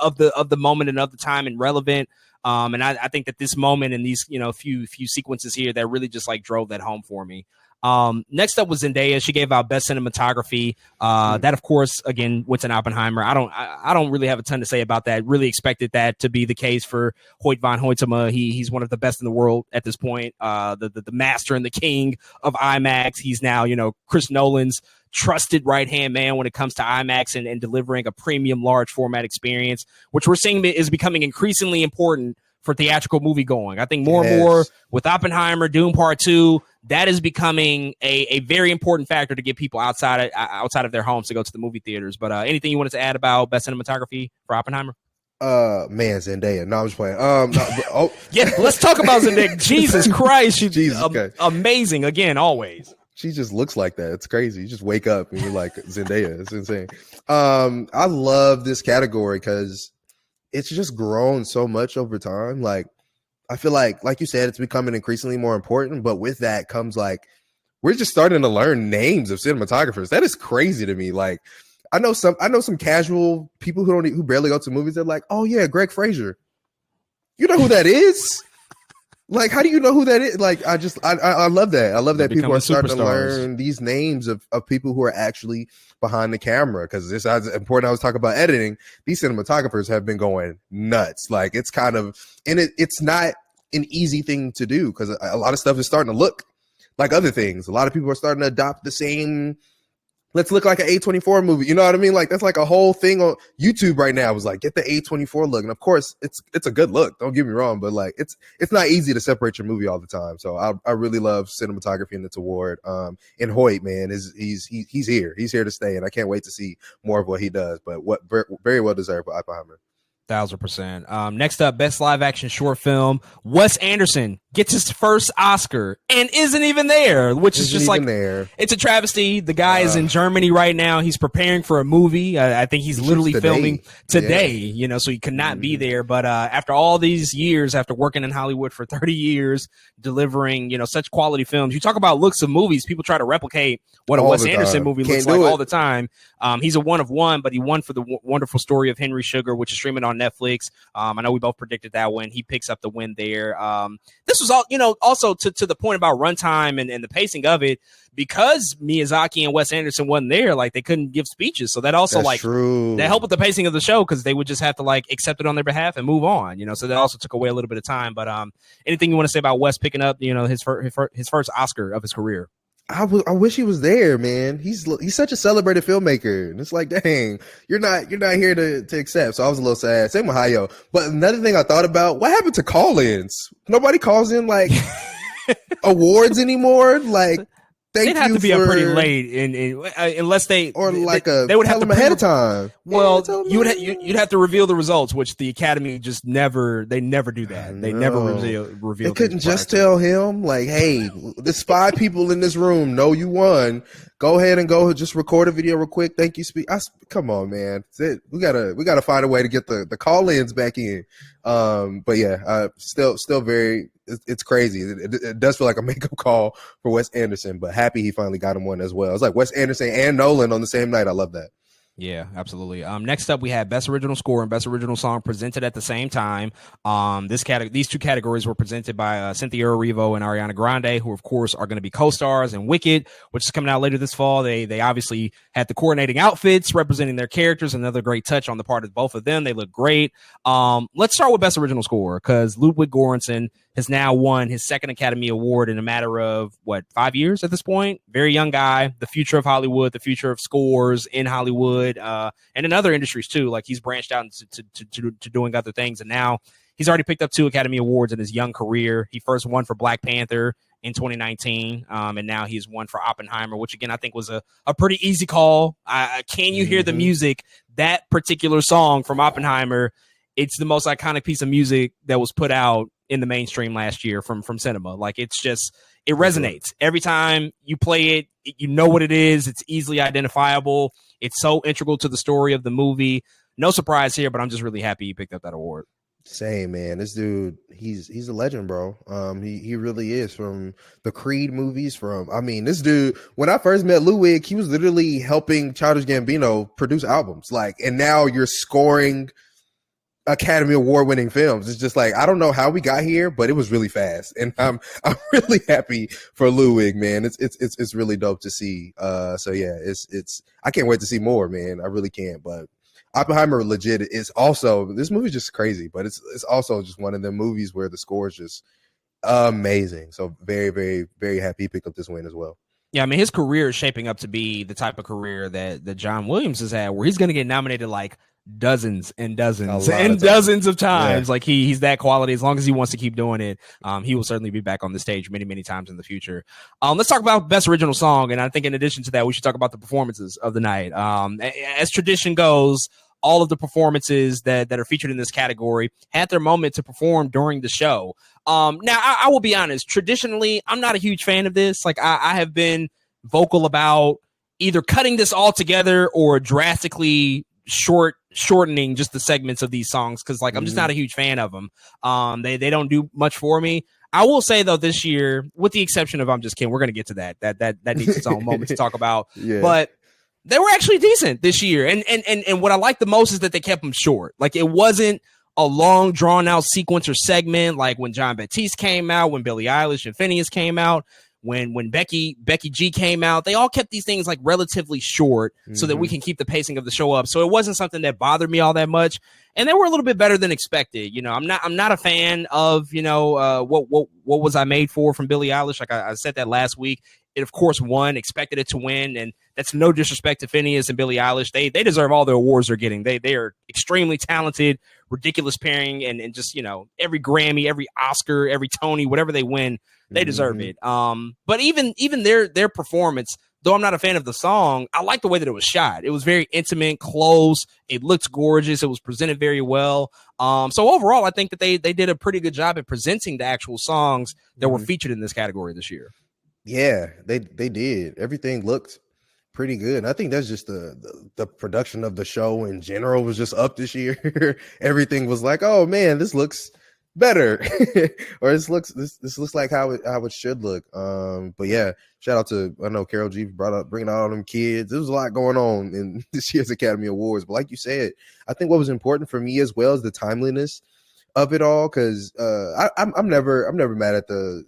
of the moment and of the time and relevant. And I think that this moment and these, few sequences here that really just like drove that home for me. Next up was Zendaya. She gave out best cinematography. That, of course, again, went to Oppenheimer. I don't really have a ton to say about that. Really expected that to be the case for Hoyt van Hoytema. He's one of the best in the world at this point. The master and the king of IMAX. He's now, Chris Nolan's trusted right-hand man when it comes to IMAX and delivering a premium large format experience, which we're seeing is becoming increasingly important for theatrical movie going. I think more and more with Oppenheimer, Dune Part 2, that is becoming a very important factor to get people outside of their homes to go to the movie theaters. But anything you wanted to add about best cinematography for Oppenheimer? Man, Zendaya. No, I'm just playing. Yeah, let's talk about Zendaya. Jesus Christ, she's Jesus, amazing again, always. She just looks like that. It's crazy. You just wake up and you're like Zendaya. It's insane. I love this category because it's just grown so much over time. Like, I feel like you said, it's becoming increasingly more important. But with that comes we're just starting to learn names of cinematographers. That is crazy to me. Like, I know some casual people who barely go to movies. They're like, oh yeah, Greg Fraser. You know who that is? Like, how do you know who that is? Like, I love that. I love that people are starting to learn these names of people who are actually behind the camera. Because this is important. I was talking about editing. These cinematographers have been going nuts. Like, it's kind of, and it's not an easy thing to do because a lot of stuff is starting to look like other things. A lot of people are starting to adopt the same, let's look like an A24 movie. You know what I mean? Like, that's like a whole thing on YouTube right now. It was like, get the A24 look. And of course, it's a good look. Don't get me wrong. But like, it's not easy to separate your movie all the time. So I really love cinematography in this award. And Hoyt, man, he's here. He's here to stay. And I can't wait to see more of what he does. But very well deserved for Oppenheimer. 1000%. Next up, best live action short film. Wes Anderson gets his first Oscar and isn't even there, which is just like there. It's a travesty. The guy is in Germany right now. He's preparing for a movie. I think he's literally filming today, so he could not be there. But after all these years, after working in Hollywood for 30 years, delivering, such quality films, you talk about looks of movies, people try to replicate what a Wes Anderson movie looks like all the time. He's a one of one, but he won for the wonderful story of Henry Sugar, which is streaming on Netflix. I know we both predicted that win. He picks up the win there. This was all, also to the point about runtime and the pacing of it, because Miyazaki and Wes Anderson wasn't there, like they couldn't give speeches. So that also that helped with the pacing of the show because they would just have to accept it on their behalf and move on, So that also took away a little bit of time. But anything you want to say about Wes picking up, his first Oscar of his career? I wish he was there, man. He's such a celebrated filmmaker, and it's like, dang, you're not here to accept. So I was a little sad. Same with Hayo. But another thing I thought about, what happened to call-ins? Nobody calls in awards anymore. Like, they'd have to be up pretty late, unless they would have to ahead of time. Well, you'd have to reveal the results, which the Academy just never do that. They never reveal. They couldn't just tell him like, "Hey, there's 5 people in this room. Know you won. Go ahead and go. Just record a video real quick. Thank you. Come on, man. We gotta find a way to get the call-ins back in. But yeah, still very. It's crazy. It does feel like a makeup call for Wes Anderson, but happy he finally got him one as well. It's like Wes Anderson and Nolan on the same night. I love that. Yeah, absolutely. Next up, we had Best Original Score and Best Original Song presented at the same time. These two categories were presented by Cynthia Erivo and Ariana Grande, who of course are going to be co-stars in Wicked, which is coming out later this fall. They obviously had the coordinating outfits representing their characters. Another great touch on the part of both of them. They look great. Let's start with Best Original Score because Ludwig Göransson has now won his second Academy Award in a matter of 5 years at this point. Very young guy, the future of Hollywood, the future of scores in Hollywood, and in other industries too. Like he's branched out to doing other things, and now he's already picked up 2 Academy Awards in his young career. He first won for Black Panther in 2019, and now he's won for Oppenheimer, which again I think was a pretty easy call. Can you hear the music? That particular song from Oppenheimer, it's the most iconic piece of music that was put out in the mainstream last year from cinema. Like it resonates every time you play it. You know what it is. It's easily identifiable. It's so integral to the story of the movie. No surprise here, but I'm just really happy he picked up that award. Same, man. This dude, he's a legend, bro. He really is. From the Creed movies, this dude, when I first met Ludwig, he was literally helping Childish Gambino produce albums. And now you're scoring Academy Award winning films. It's just like, I don't know how we got here, but it was really fast, and I'm really happy for Ludwig, man. It's really dope to see. So yeah, it's I can't wait to see more, man. I really can't. But Oppenheimer legit is also, this movie's just crazy, but it's also just one of the movies where the score is just amazing. So very, very, very happy he picked up this win as well. Yeah, I mean, his career is shaping up to be the type of career that John Williams has had, where he's going to get nominated like dozens and dozens and dozens of times. Yeah. Like he's that quality. As long as he wants to keep doing it, he will certainly be back on the stage many, many times in the future. Let's talk about best original song. And I think in addition to that, we should talk about the performances of the night. As tradition goes, all of the performances that are featured in this category had their moment to perform during the show. Now, I will be honest. Traditionally, I'm not a huge fan of this. Like I have been vocal about either cutting this all together or drastically shortening just the segments of these songs, because like I'm just not a huge fan of them. They don't do much for me. I will say though, this year, with the exception of I'm Just Kidding, we're gonna get to that needs its own moment to talk about. Yeah. But they were actually decent this year, and what I like the most is that they kept them short. Like it wasn't a long drawn out sequence or segment like when Jon Batiste came out, when Billie Eilish and Phineas came out, when Becky G came out. They all kept these things like relatively short so that we can keep the pacing of the show up. So it wasn't something that bothered me all that much. And they were a little bit better than expected. You know, I'm not a fan of, what was I made for from Billie Eilish? Like I said that last week. It of course won, expected it to win, and that's no disrespect to Phineas and Billie Eilish. They deserve all the awards they're getting. They are extremely talented, ridiculous pairing, and just, every Grammy, every Oscar, every Tony, whatever they win, they deserve it. But even their performance, though I'm not a fan of the song, I like the way that it was shot. It was very intimate, close. It looked gorgeous. It was presented very well. So overall, I think that they did a pretty good job at presenting the actual songs that were featured in this category this year. Yeah, they did. Everything looked pretty good. And I think that's just the production of the show in general was just up this year. Everything was like, oh man, this looks better, or this looks like how it should look. But yeah, shout out to, I know Karol G bringing out all them kids. There was a lot going on in this year's Academy Awards. But like you said, I think what was important for me as well is the timeliness of it all, because I'm never mad at the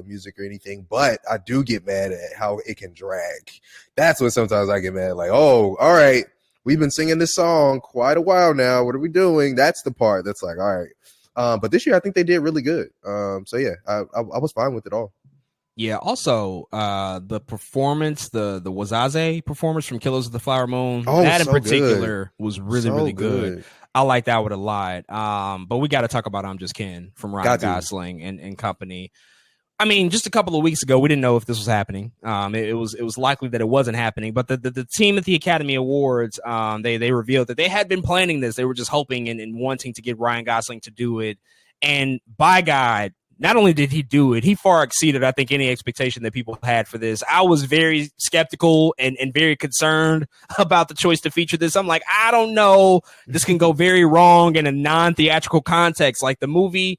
music or anything, but I do get mad at how it can drag. That's when sometimes I get mad, like, oh, all right, we've been singing this song quite a while now. What are we doing? That's the part that's like, all right. But this year, I think they did really good. So yeah, I was fine with it all. Yeah. Also, the performance, the Wazaze performance from Killers of the Flower Moon, that in particular was really good. I like that one a lot. But we got to talk about I'm Just Ken from Ryan Gosling and company. I mean, just a couple of weeks ago, we didn't know if this was happening. It was likely that it wasn't happening. But the team at the Academy Awards, they revealed that they had been planning this. They were just hoping and wanting to get Ryan Gosling to do it. And by God, not only did he do it, he far exceeded, I think, any expectation that people had for this. I was very skeptical and very concerned about the choice to feature this. I'm like, I don't know. This can go very wrong in a non-theatrical context. Like the movie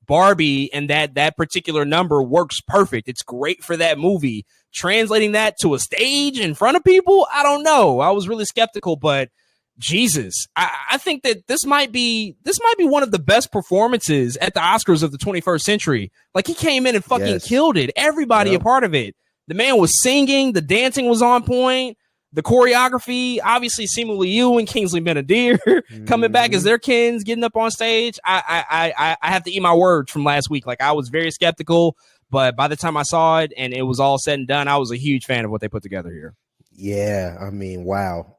Barbie and that particular number works perfect. It's great for that movie. Translating that to a stage in front of people, I don't know. I was really skeptical, but Jesus, I think that this might be one of the best performances at the Oscars of the 21st century. Like he came in and fucking killed it. Everybody a part of it. The man was singing. The dancing was on point. The choreography, obviously, Simu Liu and Kingsley Ben-Adir coming back as their kins, getting up on stage. I have to eat my words from last week. Like I was very skeptical, but by the time I saw it and it was all said and done, I was a huge fan of what they put together here. Yeah, I mean, wow.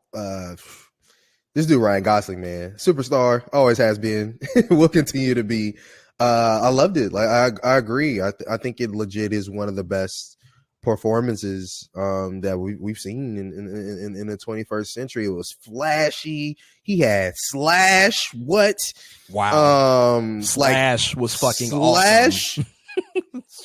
This dude Ryan Gosling, man, superstar, always has been, will continue to be. I loved it. Like I agree. I think it legit is one of the best performances that we've seen in the 21st century. It was flashy. He had Slash. What? Wow. Slash was fucking awesome.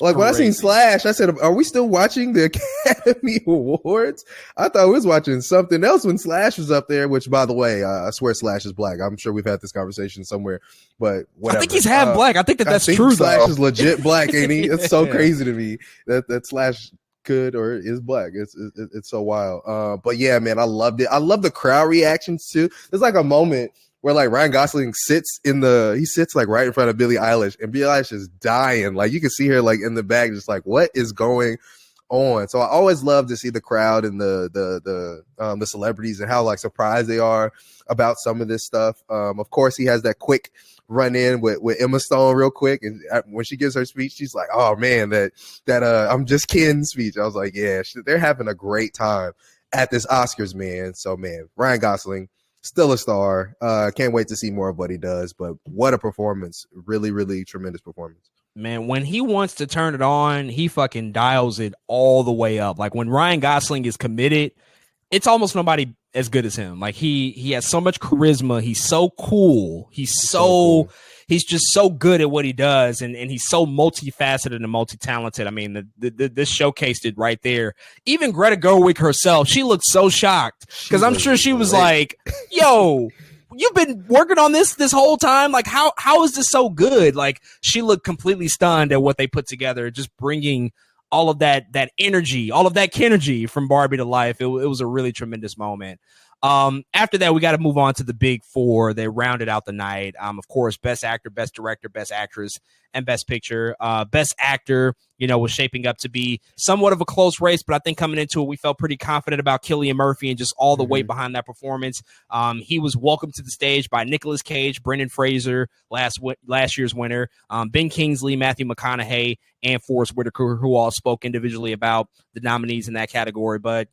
Like when I seen Slash, I said, are we still watching the Academy Awards? I thought we was watching something else when Slash was up there, which by the way, I swear Slash is black. I'm sure we've had this conversation somewhere, but whatever. I think he's half black. I think that's true. Slash is legit black, ain't he? It's so crazy to me that Slash could or is black. It's so wild. But yeah, man, I loved it. I love the crowd reactions too. There's like a moment where like Ryan Gosling sits like right in front of Billie Eilish, and Billie Eilish is dying. Like you can see her like in the back, just like what is going on. So I always love to see the crowd and the celebrities and how like surprised they are about some of this stuff. Of course, he has that quick run in with Emma Stone real quick, and when she gives her speech, she's like, "Oh man, that I'm just kidding" speech. I was like, "Yeah, they're having a great time at this Oscars, man." So man, Ryan Gosling still a star. Can't wait to see more of what he does. But what a performance! Really, really tremendous performance. Man, when he wants to turn it on, he fucking dials it all the way up. Like when Ryan Gosling is committed, it's almost nobody as good as him. Like he has so much charisma. He's so cool. He's just so good at what he does, and he's so multifaceted and multi-talented. I mean, this showcased it right there. Even Greta Gerwig herself, she looked so shocked because I'm sure she was like, "Yo, you've been working on this whole time. Like, how is this so good?" Like, she looked completely stunned at what they put together, just bringing all of that energy, all of that Kenergy from Barbie to life. It was a really tremendous moment. After that, we got to move on to the big four. They rounded out the night. Of course, best actor, best director, best actress, and best picture. Best actor, was shaping up to be somewhat of a close race, but I think coming into it, we felt pretty confident about Cillian Murphy and just all the weight behind that performance. He was welcomed to the stage by Nicolas Cage, Brendan Fraser, last year's winner, Ben Kingsley, Matthew McConaughey, and Forrest Whitaker, who all spoke individually about the nominees in that category. But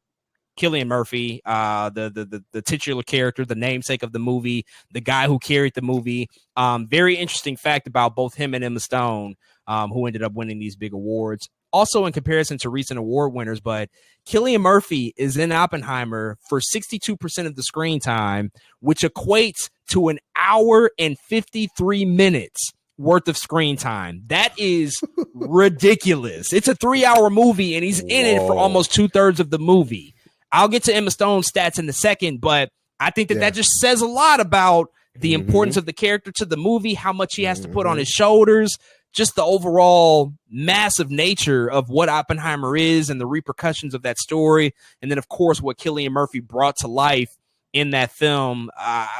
Cillian Murphy, the titular character, the namesake of the movie, the guy who carried the movie. Very interesting fact about both him and Emma Stone, who ended up winning these big awards. Also in comparison to recent award winners, but Cillian Murphy is in Oppenheimer for 62% of the screen time, which equates to an hour and 53 minutes worth of screen time. That is ridiculous. It's a 3-hour movie, and he's in it for almost 2/3 of the movie. I'll get to Emma Stone's stats in a second, but I think that just says a lot about the importance of the character to the movie, how much he has to put on his shoulders, just the overall massive nature of what Oppenheimer is and the repercussions of that story. And then, of course, what Cillian Murphy brought to life in that film.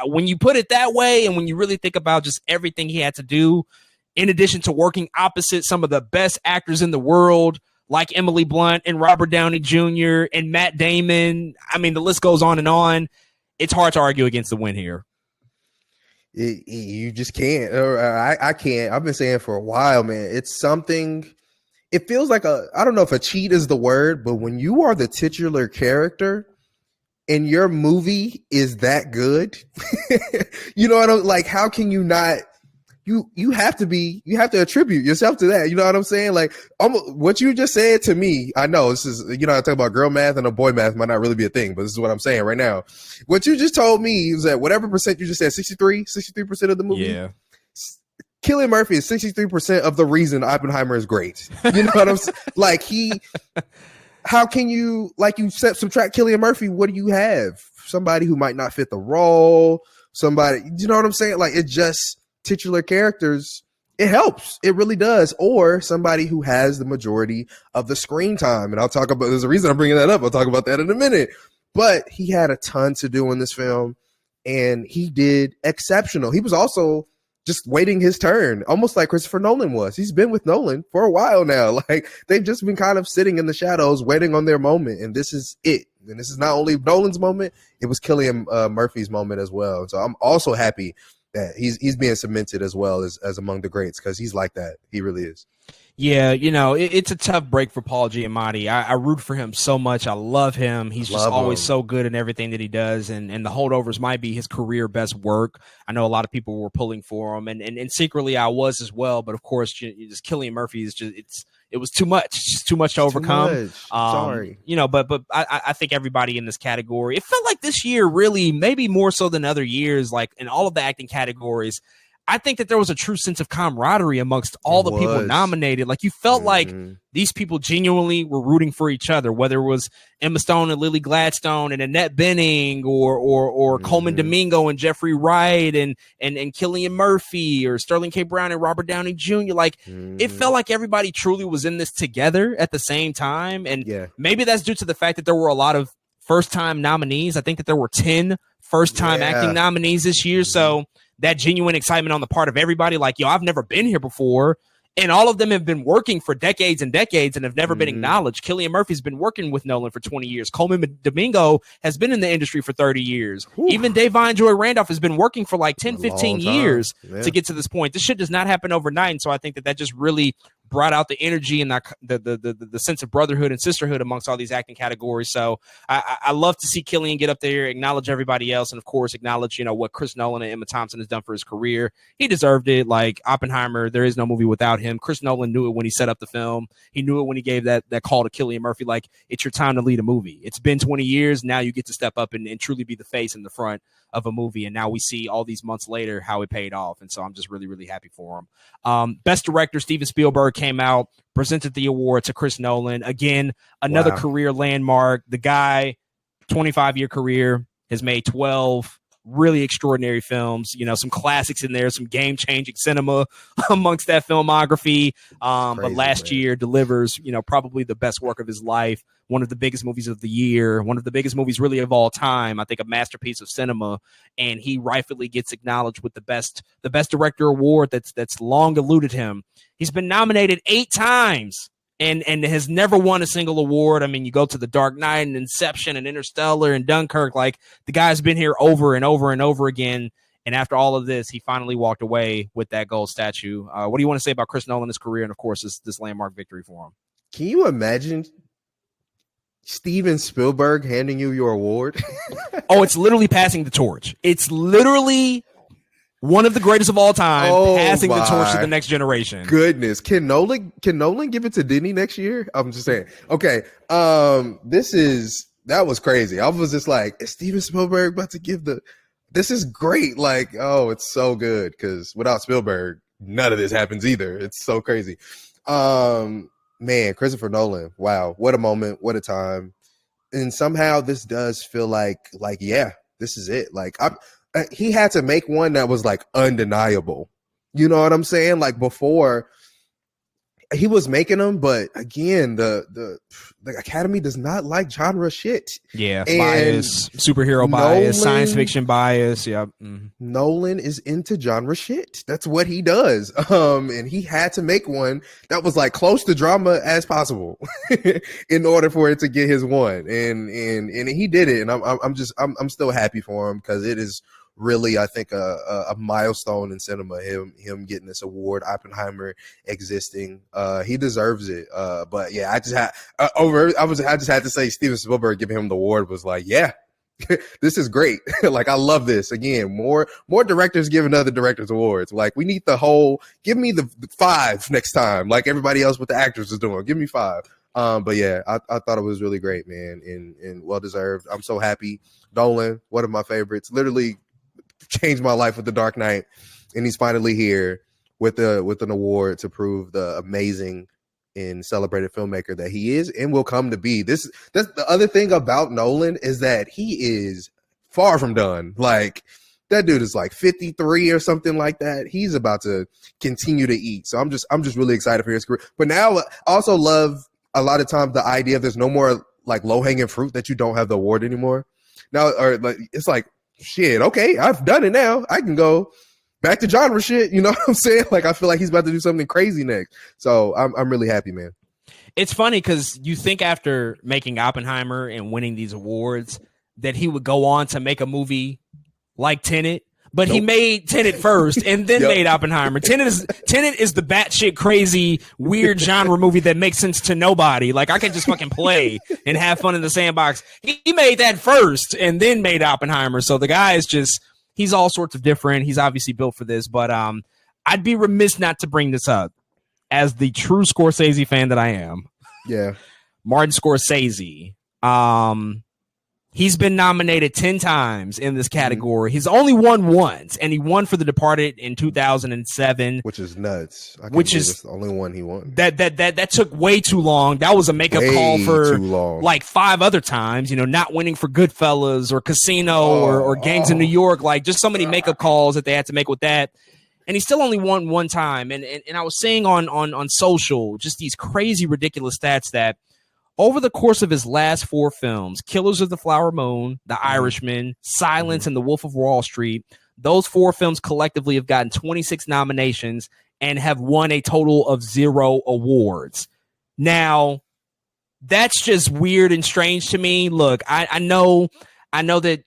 When you put it that way, and when you really think about just everything he had to do, in addition to working opposite some of the best actors in the world, like Emily Blunt and Robert Downey Jr. and Matt Damon. I mean, the list goes on and on. It's hard to argue against the win here. You just can't. I can't. I've been saying for a while, man. It's something. It feels like I don't know if a cheat is the word, but when you are the titular character and your movie is that good, like, how can you not? You have to attribute yourself to that. You know what I'm saying? Like, what you just said to me, I know this is, I talk about girl math and a boy math might not really be a thing, but this is what I'm saying right now. What you just told me is that whatever percent you just said, 63% of the movie. Yeah. Cillian Murphy is 63% of the reason Oppenheimer is great. You know what I'm saying? Like how can you, like, you subtract Cillian Murphy? What do you have? Somebody who might not fit the role, somebody, you know what I'm saying? Like, it just, titular characters, it helps. It really does. Or somebody who has the majority of the screen time. And I'll talk about, there's a reason I'm bringing that up. I'll talk about that in a minute. But he had a ton to do in this film, and he did exceptional. He was also just waiting his turn, almost like Christopher Nolan was. He's been with Nolan for a while now. Like, they've just been kind of sitting in the shadows, waiting on their moment. And this is it. And this is not only Nolan's moment, it was Cillian Murphy's moment as well. So I'm also happy that he's being cemented as well as among the greats, because he's like that. He really is. Yeah, it's a tough break for Paul Giamatti. I root for him so much. I love him. He's just always so good in everything that he does. And The Holdovers might be his career best work. I know a lot of people were pulling for him, and secretly I was as well. But of course, just Cillian Murphy is just it was too much. It's just too much to overcome. Too much. Sorry. But I think everybody in this category, it felt like this year really, maybe more so than other years, like in all of the acting categories, I think that there was a true sense of camaraderie amongst all the people nominated. Like, you felt like these people genuinely were rooting for each other, whether it was Emma Stone and Lily Gladstone and Annette Bening, or Coleman Domingo and Jeffrey Wright and Cillian Murphy, or Sterling K. Brown and Robert Downey Jr. Like, it felt like everybody truly was in this together at the same time. And maybe that's due to the fact that there were a lot of first-time nominees. I think that there were 10 first-time acting nominees this year. So that genuine excitement on the part of everybody, like, yo, I've never been here before. And all of them have been working for decades and decades and have never been acknowledged. Cillian Murphy's been working with Nolan for 20 years. Coleman Domingo has been in the industry for 30 years. Whew. Even Davon Joy Randolph has been working for like 10, 15 years to get to this point. This shit does not happen overnight. And so I think that just really brought out the energy and the sense of brotherhood and sisterhood amongst all these acting categories. So I love to see Cillian get up there, acknowledge everybody else, and of course acknowledge, you know, what Chris Nolan and Emma Thompson has done for his career. He deserved it. Like Oppenheimer, there is no movie without him. Chris Nolan knew it when he set up the film. He knew it when he gave that call to Cillian Murphy, like, it's your time to lead a movie. It's been 20 years. Now you get to step up and truly be the face in the front of a movie. And now we see all these months later how it paid off. And so I'm just really, really happy for him. Best director, Steven Spielberg came out, presented the award to Chris Nolan. Again, another career landmark. The guy, 25-year career, has made 12 really extraordinary films, you know, some classics in there, some game-changing cinema amongst that filmography. But last year delivers, you know, probably the best work of his life, one of the biggest movies of the year, one of the biggest movies really of all time, I think a masterpiece of cinema, and he rightfully gets acknowledged with the best director award that's long eluded him. He's been nominated 8 times and has never won a single award. I mean, you go to The Dark Knight and Inception and Interstellar and Dunkirk, like the guy's been here over and over and over again. And after all of this, he finally walked away with that gold statue. What do you want to say about Chris Nolan, his career, and of course this landmark victory for him? Can you imagine Steven Spielberg handing you your award? Oh, it's literally passing the torch. It's literally one of the greatest of all time, passing the torch to the next generation. Goodness. Can Nolan give it to Denny next year? I'm just saying. Okay. That was crazy. I was just like, is Steven Spielberg about to give this is great. Like, oh, it's so good. Cause without Spielberg, none of this happens either. It's so crazy. Man, Christopher Nolan. Wow. What a moment. What a time. And somehow this does feel like, yeah, this is it. Like he had to make one that was like undeniable. You know what I'm saying? Like before he was making them, but again, the Academy does not like genre shit. Yeah, and bias, superhero bias, science fiction bias. Yeah, Nolan is into genre shit. That's what he does. And he had to make one that was like close to drama as possible in order for it to get his one. And he did it. And I'm still happy for him because it is really, I think, a milestone in cinema. Him getting this award, Oppenheimer existing, he deserves it. But yeah, I just had to say Steven Spielberg giving him the award was like, yeah, this is great. Like I love this. Again, more directors giving other directors awards. Like we need give me the 5 next time, like everybody else with the actors is doing. Give me 5. But yeah, I thought it was really great, man, and well deserved. I'm so happy. Nolan, one of my favorites, literally changed my life with The Dark Knight, and he's finally here with an award to prove the amazing and celebrated filmmaker that he is and will come to be. That's the other thing about Nolan is that he is far from done. Like that dude is like 53 or something like that. He's about to continue to eat. So I'm just really excited for his career. But now I also love a lot of times the idea of there's no more like low hanging fruit that you don't have the award anymore. Now, or like it's like, shit, okay, I've done it now. I can go back to genre shit. You know what I'm saying? Like, I feel like he's about to do something crazy next. So I'm really happy, man. It's funny because you think after making Oppenheimer and winning these awards that he would go on to make a movie like Tenet, but he made Tenet first and then made Oppenheimer. Tenet is the batshit crazy, weird genre movie that makes sense to nobody. Like I can just fucking play and have fun in the sandbox. He made that first and then made Oppenheimer. So the guy is he's all sorts of different. He's obviously built for this, but I'd be remiss not to bring this up as the true Scorsese fan that I am. Yeah. Martin Scorsese. He's been nominated 10 times in this category. He's only won once, and he won for The Departed in 2007. Which is nuts. Which is the only one he won. That took way too long. That was a makeup call for like 5 other times, you know, not winning for Goodfellas or Casino or Gangs in New York. Like just so many makeup calls that they had to make with that. And he still only won one time. And I was seeing on social just these crazy, ridiculous stats that over the course of his last 4 films, Killers of the Flower Moon, The Irishman, Silence, and The Wolf of Wall Street, those 4 films collectively have gotten 26 nominations and have won a total of 0 awards. Now, that's just weird and strange to me. Look, I know that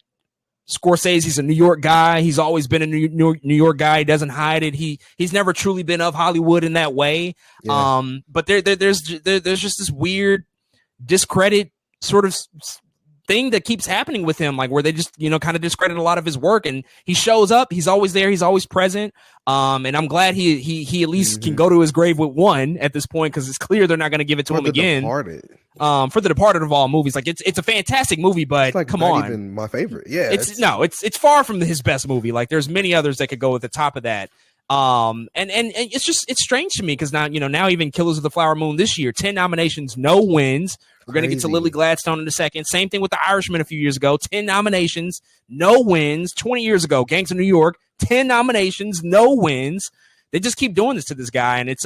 Scorsese's a New York guy. He's always been a New York guy. He doesn't hide it. He's never truly been of Hollywood in that way. Yeah. But there's just this weird discredit sort of thing that keeps happening with him, like where they just, kind of discredit a lot of his work, and he shows up, he's always there, he's always present. And I'm glad he at least can go to his grave with 1 at this point, because it's clear they're not going to give it to him again. Departed. For The Departed of all movies, like it's a fantastic movie, but like come on, even my favorite. Yeah, it's far from his best movie. Like there's many others that could go at the top of that. And it's strange to me because now even Killers of the Flower Moon this year, 10 nominations, no wins. We're going to get to Lily Gladstone in a second. Same thing with The Irishman a few years ago, 10 nominations, no wins. 20 years ago, Gangs of New York, 10 nominations, no wins. They just keep doing this to this guy, and it's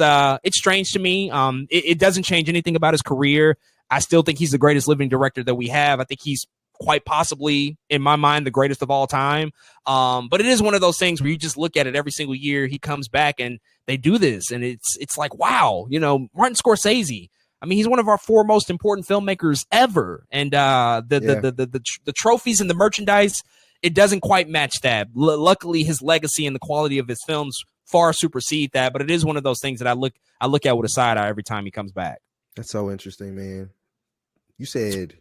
strange to me. It doesn't change anything about his career. I still think he's the greatest living director that we have. I think he's quite possibly, in my mind, the greatest of all time. But it is one of those things where you just look at it every single year. He comes back and they do this, and it's like, wow, Martin Scorsese. I mean, he's one of our 4 most important filmmakers ever, and the trophies and the merchandise, it doesn't quite match that. Luckily, his legacy and the quality of his films far supersede that. But it is one of those things that I look at with a side eye every time he comes back. That's so interesting, man. You said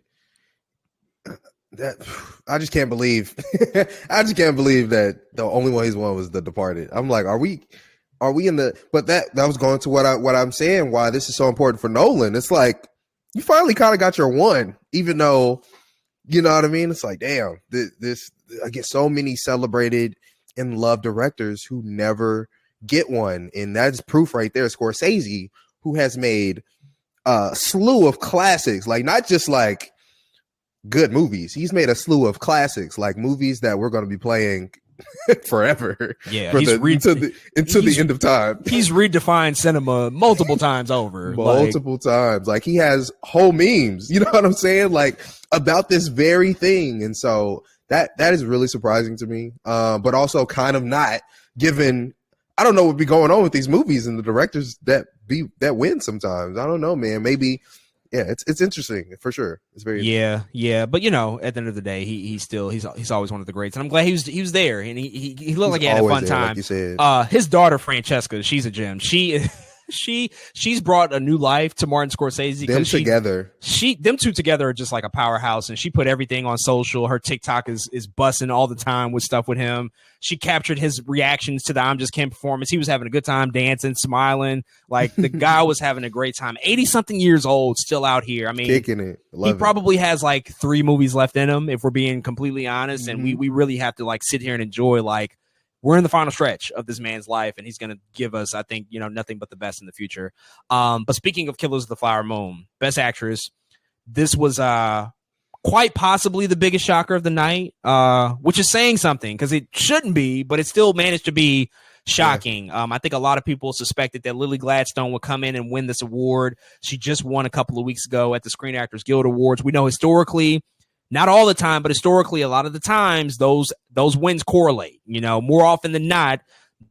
that I just can't believe that the only one he's won was The Departed. I'm like, are we in the, but that was going to what I'm saying, why this is so important for Nolan. It's like, you finally kind of got your one, even though, you know what I mean? It's like, damn, this I get so many celebrated and loved directors who never get one. And that's proof right there. Scorsese, who has made a slew of classics, like not just like good movies. He's made a slew of classics, like movies that we're going to be playing forever. Yeah, until the end of time. He's redefined cinema multiple times over. Multiple times. Like he has whole memes, you know what I'm saying? Like about this very thing. And so that is really surprising to me. But also kind of not, given I don't know what be going on with these movies and the directors that win sometimes. I don't know, man. Maybe. Yeah, it's interesting for sure. It's very yeah. But at the end of the day, he's always one of the greats, and I'm glad he was there, and he looked like he had a fun time. Like you said. His daughter Francesca, she's a gem. She's brought a new life to Martin Scorsese. Them two together are just like a powerhouse, and she put everything on social. Her TikTok is busting all the time with stuff with him. She captured his reactions to the I'm Just Ken performance. He was having a good time, dancing, smiling. Like the guy was having a great time. 80-something years old, still out here. I mean, kicking it. He probably has like 3 movies left in him, if we're being completely honest. Mm-hmm. And we really have to like sit here and enjoy, like, we're in the final stretch of this man's life, and he's going to give us, I think, nothing but the best in the future. But speaking of Killers of the Flower Moon, Best Actress, this was quite possibly the biggest shocker of the night, which is saying something because it shouldn't be, but it still managed to be shocking. Yeah. I think a lot of people suspected that Lily Gladstone would come in and win this award. She just won a couple of weeks ago at the Screen Actors Guild Awards. We know historically, not all the time, but historically, a lot of the times, those wins correlate. More often than not,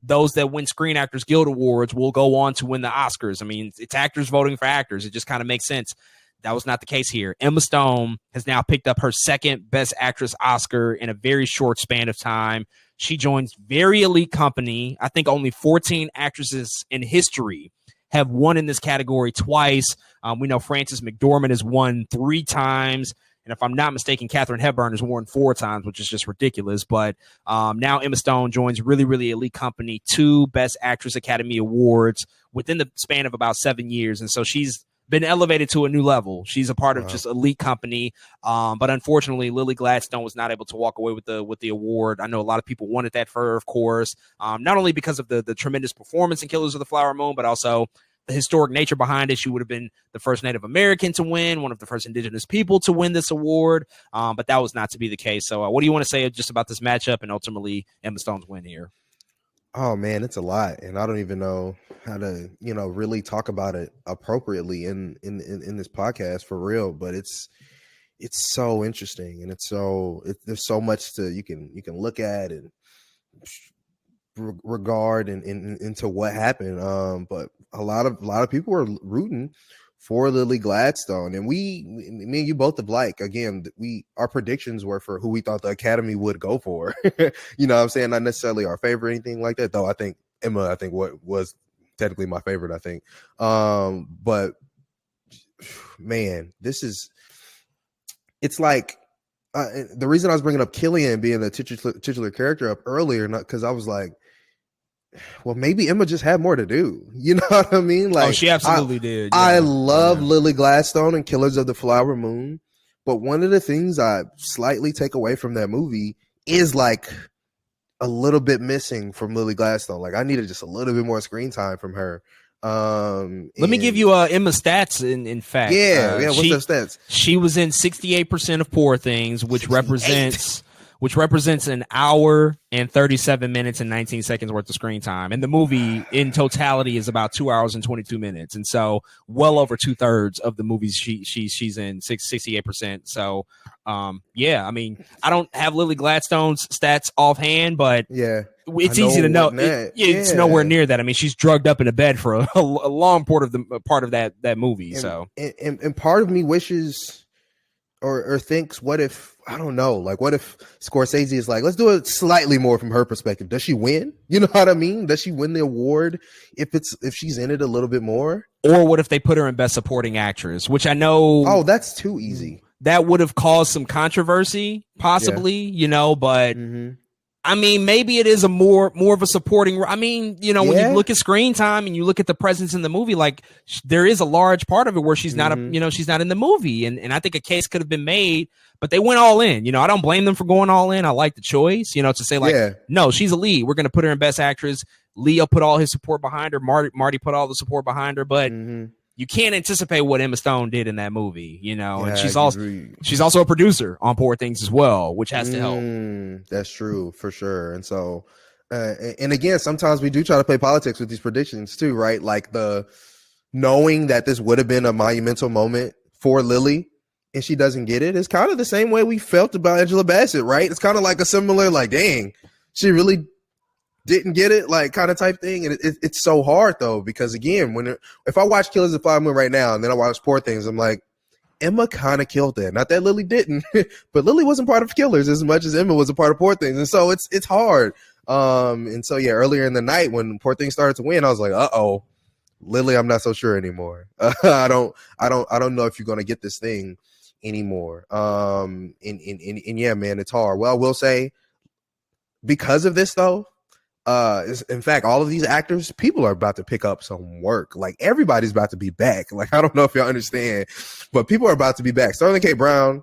those that win Screen Actors Guild Awards will go on to win the Oscars. I mean, it's actors voting for actors. It just kind of makes sense. That was not the case here. Emma Stone has now picked up her 2nd Best Actress Oscar in a very short span of time. She joins very elite company. I think only 14 actresses in history have won in this category twice. We know Frances McDormand has won 3 times. And if I'm not mistaken, Katharine Hepburn has won 4 times, which is just ridiculous. But now Emma Stone joins really, really elite company, 2 Best Actress Academy Awards within the span of about 7 years. And so she's been elevated to a new level. She's a part of just elite company. But unfortunately, Lily Gladstone was not able to walk away with the award. I know a lot of people wanted that for her, of course, not only because of the tremendous performance in Killers of the Flower Moon, but also the historic nature behind it. She would have been the first Native American to win, one of the first indigenous people to win this award. But that was not to be the case. So what do you want to say just about this matchup and ultimately Emma Stone's win here? Oh man, it's a lot, and I don't even know how to, really talk about it appropriately in this podcast for real. But it's so interesting, and there's so much to you can look at and regard and into what happened. But a lot of people were rooting for Lily Gladstone, and me and you both have again, our predictions were for who we thought the Academy would go for. You know what I'm saying? Not necessarily our favorite or anything like that, though. I think Emma, what was technically my favorite, I think. But man, it's like the reason I was bringing up Killian being the titular character up earlier, not because I was like, well, maybe Emma just had more to do. You know what I mean? Like, she absolutely did. Yeah. I love Lily Gladstone and Killers of the Flower Moon, but one of the things I slightly take away from that movie is like a little bit missing from Lily Gladstone. Like, I needed just a little bit more screen time from her. Let me give you Emma's stats. In fact, what's the stats? She was in 68% of Poor Things, which represents an hour and 37 minutes and 19 seconds worth of screen time. And the movie in totality is about 2 hours and 22 minutes. And so well over 2/3 of the movies she's in, 68%. So I mean, I don't have Lily Gladstone's stats offhand, but it's easy to know. It's nowhere near that. I mean, she's drugged up in a bed for a long part of that movie. And part of me wishes or thinks, what if, I don't know, like what if Scorsese is like, let's do it slightly more from her perspective. Does she win? You know what I mean? Does she win the award if she's in it a little bit more? Or what if they put her in Best Supporting Actress, which I know. Oh, that's too easy. That would have caused some controversy, possibly, but I mean, maybe it is a more of a supporting. I mean, when you look at screen time and you look at the presence in the movie, like there is a large part of it where she's not she's not in the movie. And I think a case could have been made, but they went all in. I don't blame them for going all in. I like the choice, to say like, no, she's a lead. We're going to put her in Best Actress. Leo put all his support behind her. Marty put all the support behind her, but you can't anticipate what Emma Stone did in that movie, and she's also a producer on Poor Things as well, which has to help. That's true for sure. And so, and again, sometimes we do try to play politics with these predictions too, right? Like the knowing that this would have been a monumental moment for Lily and she doesn't get it is kind of the same way we felt about Angela Bassett, right? It's kind of like a similar, like, dang, she really didn't get it, like kind of type thing. And it's so hard though, because again, if I watch Killers of the Flower Moon right now and then I watch Poor Things, I'm like, Emma kind of killed that. Not that Lily didn't, but Lily wasn't part of Killers as much as Emma was a part of Poor Things. And so it's hard. And so earlier in the night when Poor Things started to win, I was like, uh-oh, Lily, I'm not so sure anymore. I don't know if you're gonna get this thing anymore. And yeah, man, it's hard. Well, I will say, because of this though, in fact, all of these actors, people are about to pick up some work. Like everybody's about to be back. Like, I don't know if y'all understand, but people are about to be back. Sterling K. Brown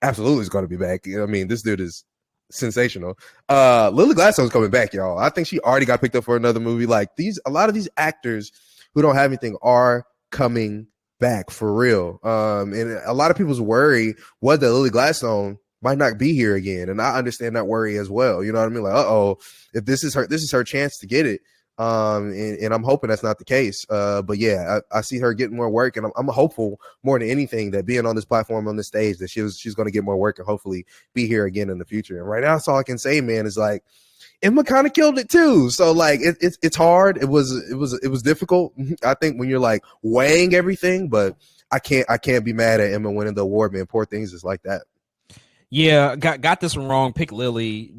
absolutely is going to be back. I mean, this dude is sensational. Lily Gladstone's coming back, y'all. I think she already got picked up for another movie. Like a lot of these actors who don't have anything are coming back for real. And a lot of people's worry was that Lily Gladstone might not be here again. And I understand that worry as well. You know what I mean? Like, uh-oh, if this is her chance to get it. And I'm hoping that's not the case. But yeah, I see her getting more work, and I'm hopeful more than anything that being on this platform, on this stage, that she's going to get more work and hopefully be here again in the future. And right now, that's all I can say, man, is like, Emma kind of killed it too. So like, it's hard. It was difficult, I think, when you're like weighing everything, but I can't be mad at Emma winning the award, man. Poor Things is like that. Yeah, got this one wrong. Pick Lily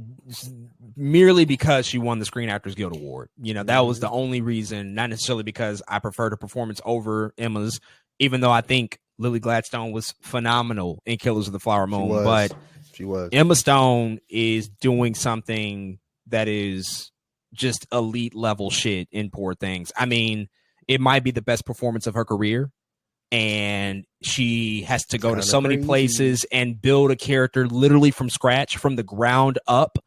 merely because she won the Screen Actors Guild Award. That was the only reason, not necessarily because I preferred her performance over Emma's, even though I think Lily Gladstone was phenomenal in Killers of the Flower Moon. But she was. Emma Stone is doing something that is just elite level shit in Poor Things. I mean, it might be the best performance of her career. And she has to go to so many places and build a character literally from scratch, from the ground up,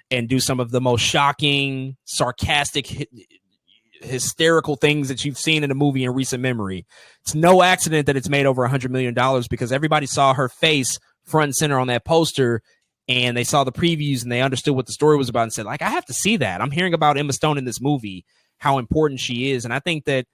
and do some of the most shocking, sarcastic, hysterical things that you've seen in a movie in recent memory. It's no accident that it's made over $100 million, because everybody saw her face front and center on that poster. and they saw the previews and they understood what the story was about and said, like, I have to see that. I'm hearing about Emma Stone in this movie, how important she is. And I think that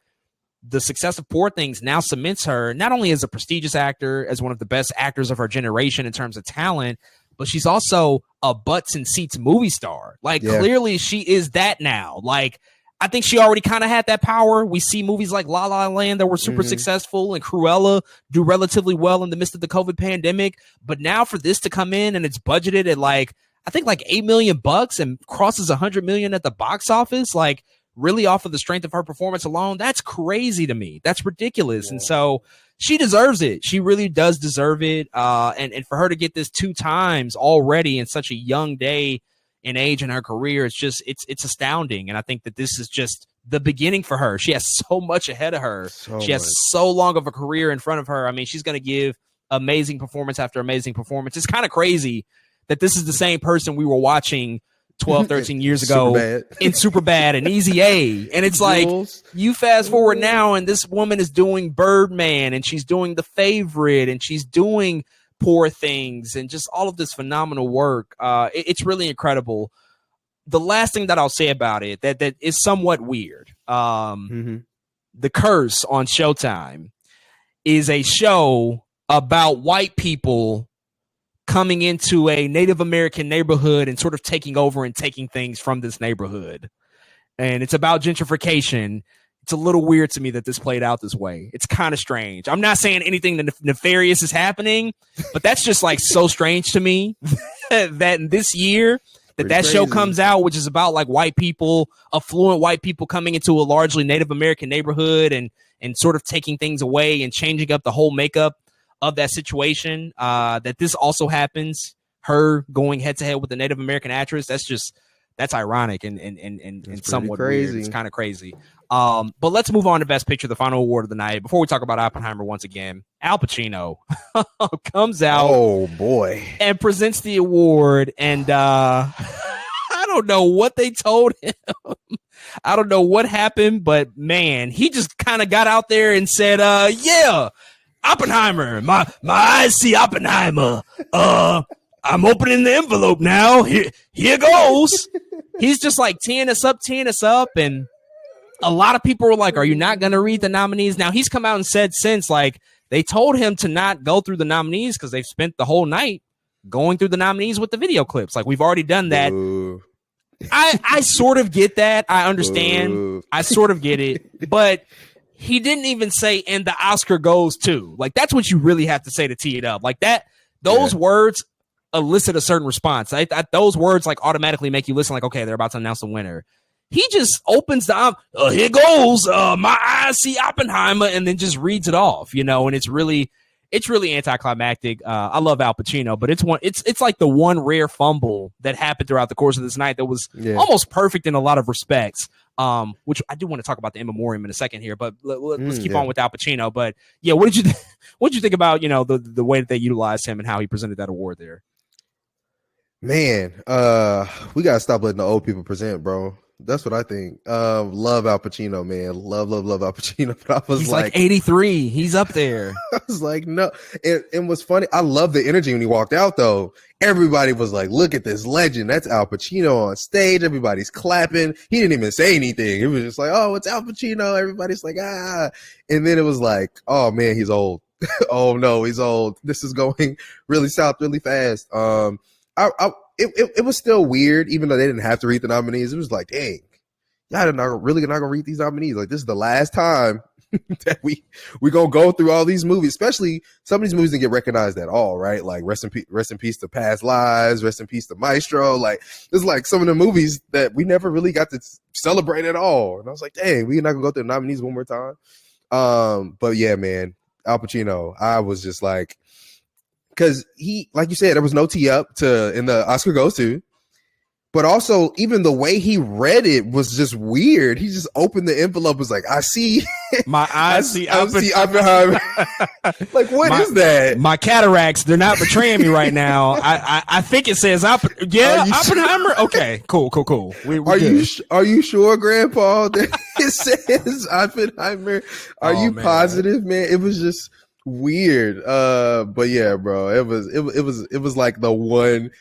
the success of Poor Things now cements her not only as a prestigious actor, as one of the best actors of her generation in terms of talent, but she's also a butts and seats movie star. Like, clearly she is that now. Like, I think she already kind of had that power. We see movies like La La Land that were super successful and Cruella do relatively well in the midst of the COVID pandemic. But now for this to come in and it's budgeted at like, I think like $8 million and crosses 100 million at the box office, like really off of the strength of her performance alone, that's crazy to me. That's ridiculous. And so she deserves it. She really does deserve it. And for her to get this 2 times already in such a young day in age in her career, it's astounding. And I think that this is just the beginning for her. She has so much ahead of her. She has so long of a career in front of her. I mean, she's going to give amazing performance after amazing performance. It's kind of crazy that this is the same person we were watching 12, 13 years ago in Superbad and Easy A. And it's like, you fast forward now and this woman is doing Birdman and she's doing The Favorite and she's doing Poor Things and just all of this phenomenal work. It's really incredible. The last thing that I'll say about it that is somewhat weird. The Curse on Showtime is a show about white people coming into a Native American neighborhood and sort of taking over and taking things from this neighborhood. And it's about gentrification. It's a little weird to me that this played out this way. It's kind of strange. I'm not saying anything nefarious is happening, but that's just like so strange to me that in this year that show comes out, which is about like white people, affluent white people coming into a largely Native American neighborhood and sort of taking things away and changing up the whole makeup of that situation. That this also happens, her going head to head with the Native American actress. That's ironic and somewhat crazy. Weird. It's kind of crazy. But let's move on to Best Picture, the final award of the night. Before we talk about Oppenheimer once again, Al Pacino comes out. Oh boy. And presents the award. And I don't know what they told him. I don't know what happened, but man, he just kind of got out there and said, yeah, Oppenheimer, my eyes see Oppenheimer. I'm opening the envelope now. Here goes. He's just like teeing us up. And a lot of people were like, are you not going to read the nominees? Now he's come out and said since, like, they told him to not go through the nominees because they've spent the whole night going through the nominees with the video clips. Like, we've already done that. I sort of get that. I understand. I sort of get it. But he didn't even say, and the Oscar goes to. Like, that's what you really have to say to tee it up. Like that, those words elicit a certain response. Those words like automatically make you listen like, okay, they're about to announce the winner. He just opens the here goes my eyes see Oppenheimer and then just reads it off, you know, and it's really anticlimactic. I love Al Pacino, but it's like the one rare fumble that happened throughout the course of this night that was almost perfect in a lot of respects. Which I do want to talk about the in memoriam in a second here, but let's keep on with Al Pacino. But yeah, what did you think about, you know, the way that they utilized him and how he presented that award there? Man, we gotta stop letting the old people present, bro. That's what I think. Love Al Pacino, man. Love Al Pacino. But I was he's like 83. He's up there. I was like, no. And what's funny, I love the energy when he walked out, though. Everybody was like, look at this legend. That's Al Pacino on stage. Everybody's clapping. He didn't even say anything. It was just like, oh, it's Al Pacino. Everybody's like, ah. And then it was like, oh, man, he's old. Oh, no, he's old. This is going really south really fast. It was still weird, even though they didn't have to read the nominees. It was like, dang, y'all not gonna read these nominees. Like, this is the last time that we gonna go through all these movies, especially some of these movies didn't get recognized at all, right? Like rest in peace to Past Lives, rest in peace to Maestro. Like, there's like some of the movies that we never really got to celebrate at all. And I was like, dang, we're not gonna go through the nominees one more time. But yeah, man, Al Pacino, I was just like, because he, like you said, there was no tee up in the Oscar goes to, but also even the way he read it was just weird. He just opened the envelope, was like, I see my eyes see Oppenheimer. Like, what is that? My cataracts, they're not betraying me right now. I think it says Oppenheimer. Okay, cool. Are you sure, Grandpa, that it says Oppenheimer? Are you positive, man? It was just weird. But yeah, bro, it was like the one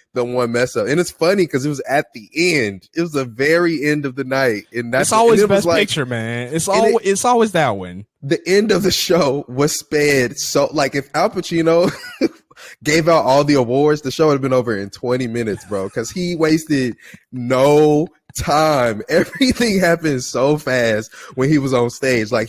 mess up, and it's funny because it was at the end. It was the very end of the night, and that's It's always and it was best like, picture, man. It's always that one. the end of the show was sped so, like, if Al Pacino gave out all the awards, the show would have been over in 20 minutes, bro, because he wasted no time. Everything happened so fast when he was on stage. Like,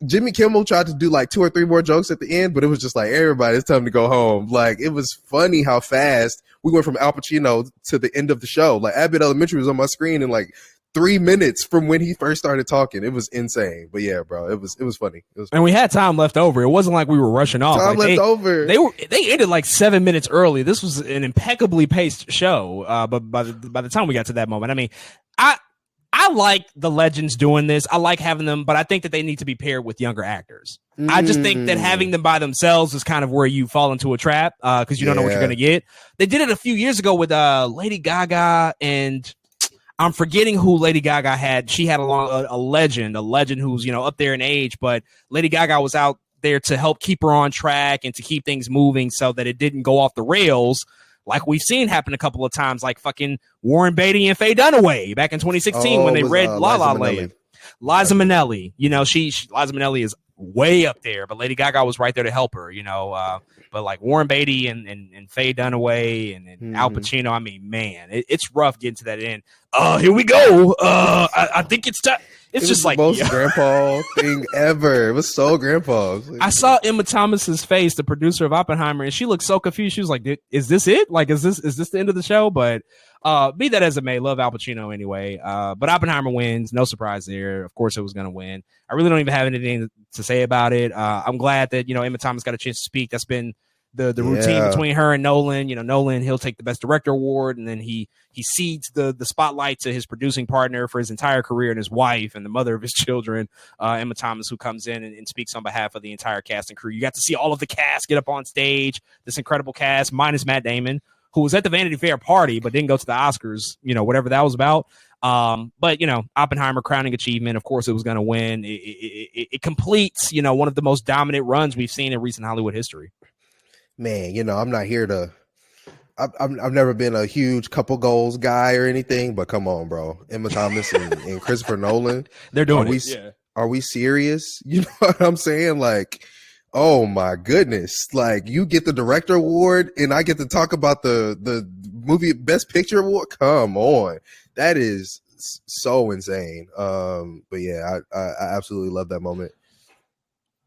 Jimmy Kimmel tried to do like 2 or 3 more jokes at the end, but it was just like, everybody, it's time to go home. Like, it was funny how fast we went from Al Pacino to the end of the show. Like, Abbott Elementary was on my screen in like 3 minutes from when he first started talking. It was insane. But yeah, bro, it was funny. And we had time left over. It wasn't like we were rushing off. Time like left over. They ended like 7 minutes early. This was an impeccably paced show. But by the time we got to that moment, I mean, I like the legends doing this. I like having them, but I think that they need to be paired with younger actors. I just think that having them by themselves is kind of where you fall into a trap because you don't know what you're going to get. They did it a few years ago with Lady Gaga, and I'm forgetting who Lady Gaga had. She had a legend who's, you know, up there in age, but Lady Gaga was out there to help keep her on track and to keep things moving so that it didn't go off the rails. Like we've seen happen a couple of times, like fucking Warren Beatty and Faye Dunaway back in 2016 when they read La La Land. Liza Minnelli, you know, Liza Minnelli is way up there, but Lady Gaga was right there to help her, you know. But like Warren Beatty and Faye Dunaway and Al Pacino, I mean, man, it's rough getting to that end. Here we go. I think it's time. It's just like the most grandpa thing ever. It was so grandpa. I saw Emma Thomas's face, the producer of Oppenheimer, and she looked so confused. She was like, "Is this it? Like, is this the end of the show?" But be that as it may, love Al Pacino anyway. But Oppenheimer wins, no surprise there. Of course, it was going to win. I really don't even have anything to say about it. I'm glad that, you know, Emma Thomas got a chance to speak. That's been the routine between her and Nolan. You know, Nolan, he'll take the Best Director award, and then he cedes the spotlight to his producing partner for his entire career and his wife and the mother of his children, Emma Thomas, who comes in and speaks on behalf of the entire cast and crew. You got to see all of the cast get up on stage, this incredible cast, minus Matt Damon, who was at the Vanity Fair party but didn't go to the Oscars, you know, whatever that was about. But, you know, Oppenheimer, crowning achievement. Of course, it was going to win. It completes, you know, one of the most dominant runs we've seen in recent Hollywood history. Man, you know, I'm not here to. I've never been a huge couple goals guy or anything, but come on, bro. Emma Thomas and Christopher Nolan. They're doing it. Yeah. Are we serious? You know what I'm saying? Like, oh my goodness. Like, you get the director award and I get to talk about the movie Best Picture award. Come on. That is so insane. But yeah, I absolutely love that moment.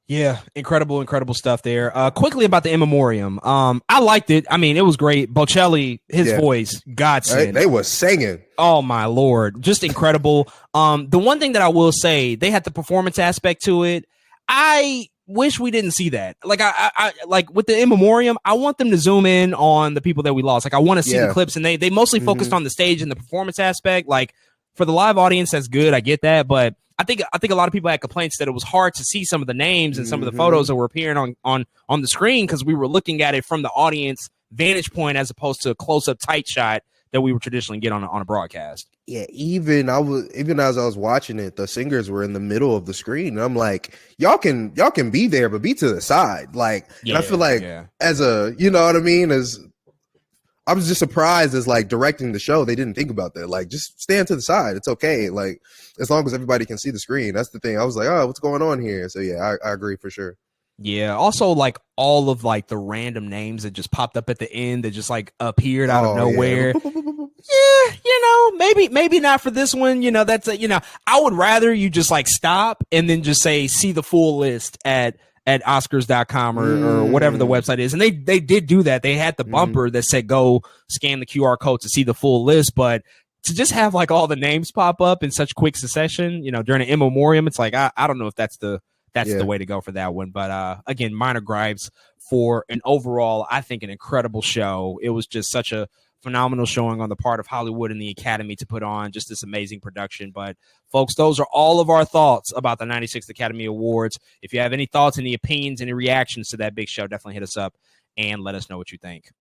Yeah, incredible stuff there. Quickly about the In Memoriam. I liked it. I mean, it was great. Bocelli, his voice, godsend. They were singing. Oh my Lord, just incredible. The one thing that I will say, they had the performance aspect to it. I wish we didn't see that. Like I like with the In Memoriam, I want them to zoom in on the people that we lost. Like I want to see the clips, and they mostly focused on the stage and the performance aspect. Like for the live audience, that's good. I get that, but I think a lot of people had complaints that it was hard to see some of the names and some of the photos that were appearing on the screen because we were looking at it from the audience vantage point as opposed to a close-up tight shot that we would traditionally get on a broadcast. Yeah, even as I was watching it, the singers were in the middle of the screen. And I'm like, y'all can be there, but be to the side. Like, and I feel like as a, you know what I mean? I was just surprised as like directing the show, they didn't think about that. Like, just stand to the side. It's okay. Like, as long as everybody can see the screen. That's the thing. I was like, oh, what's going on here? So yeah, I agree for sure. Yeah. Also, like all of like the random names that just popped up at the end that just like appeared out of nowhere. Yeah, you know, maybe not for this one. You know, that's you know, I would rather you just like stop and then just say see the full list at Oscars.com or whatever the website is. And they did do that. They had the bumper that said go scan the QR code to see the full list, but to just have like all the names pop up in such quick succession, you know, during an In Memoriam, it's like I don't know if that's the way to go for that one. But again, minor gripes for an overall, I think, an incredible show. It was just such a phenomenal showing on the part of Hollywood and the Academy to put on just this amazing production. But folks, those are all of our thoughts about the 96th Academy Awards. If you have any thoughts, any opinions, any reactions to that big show, definitely hit us up and let us know what you think.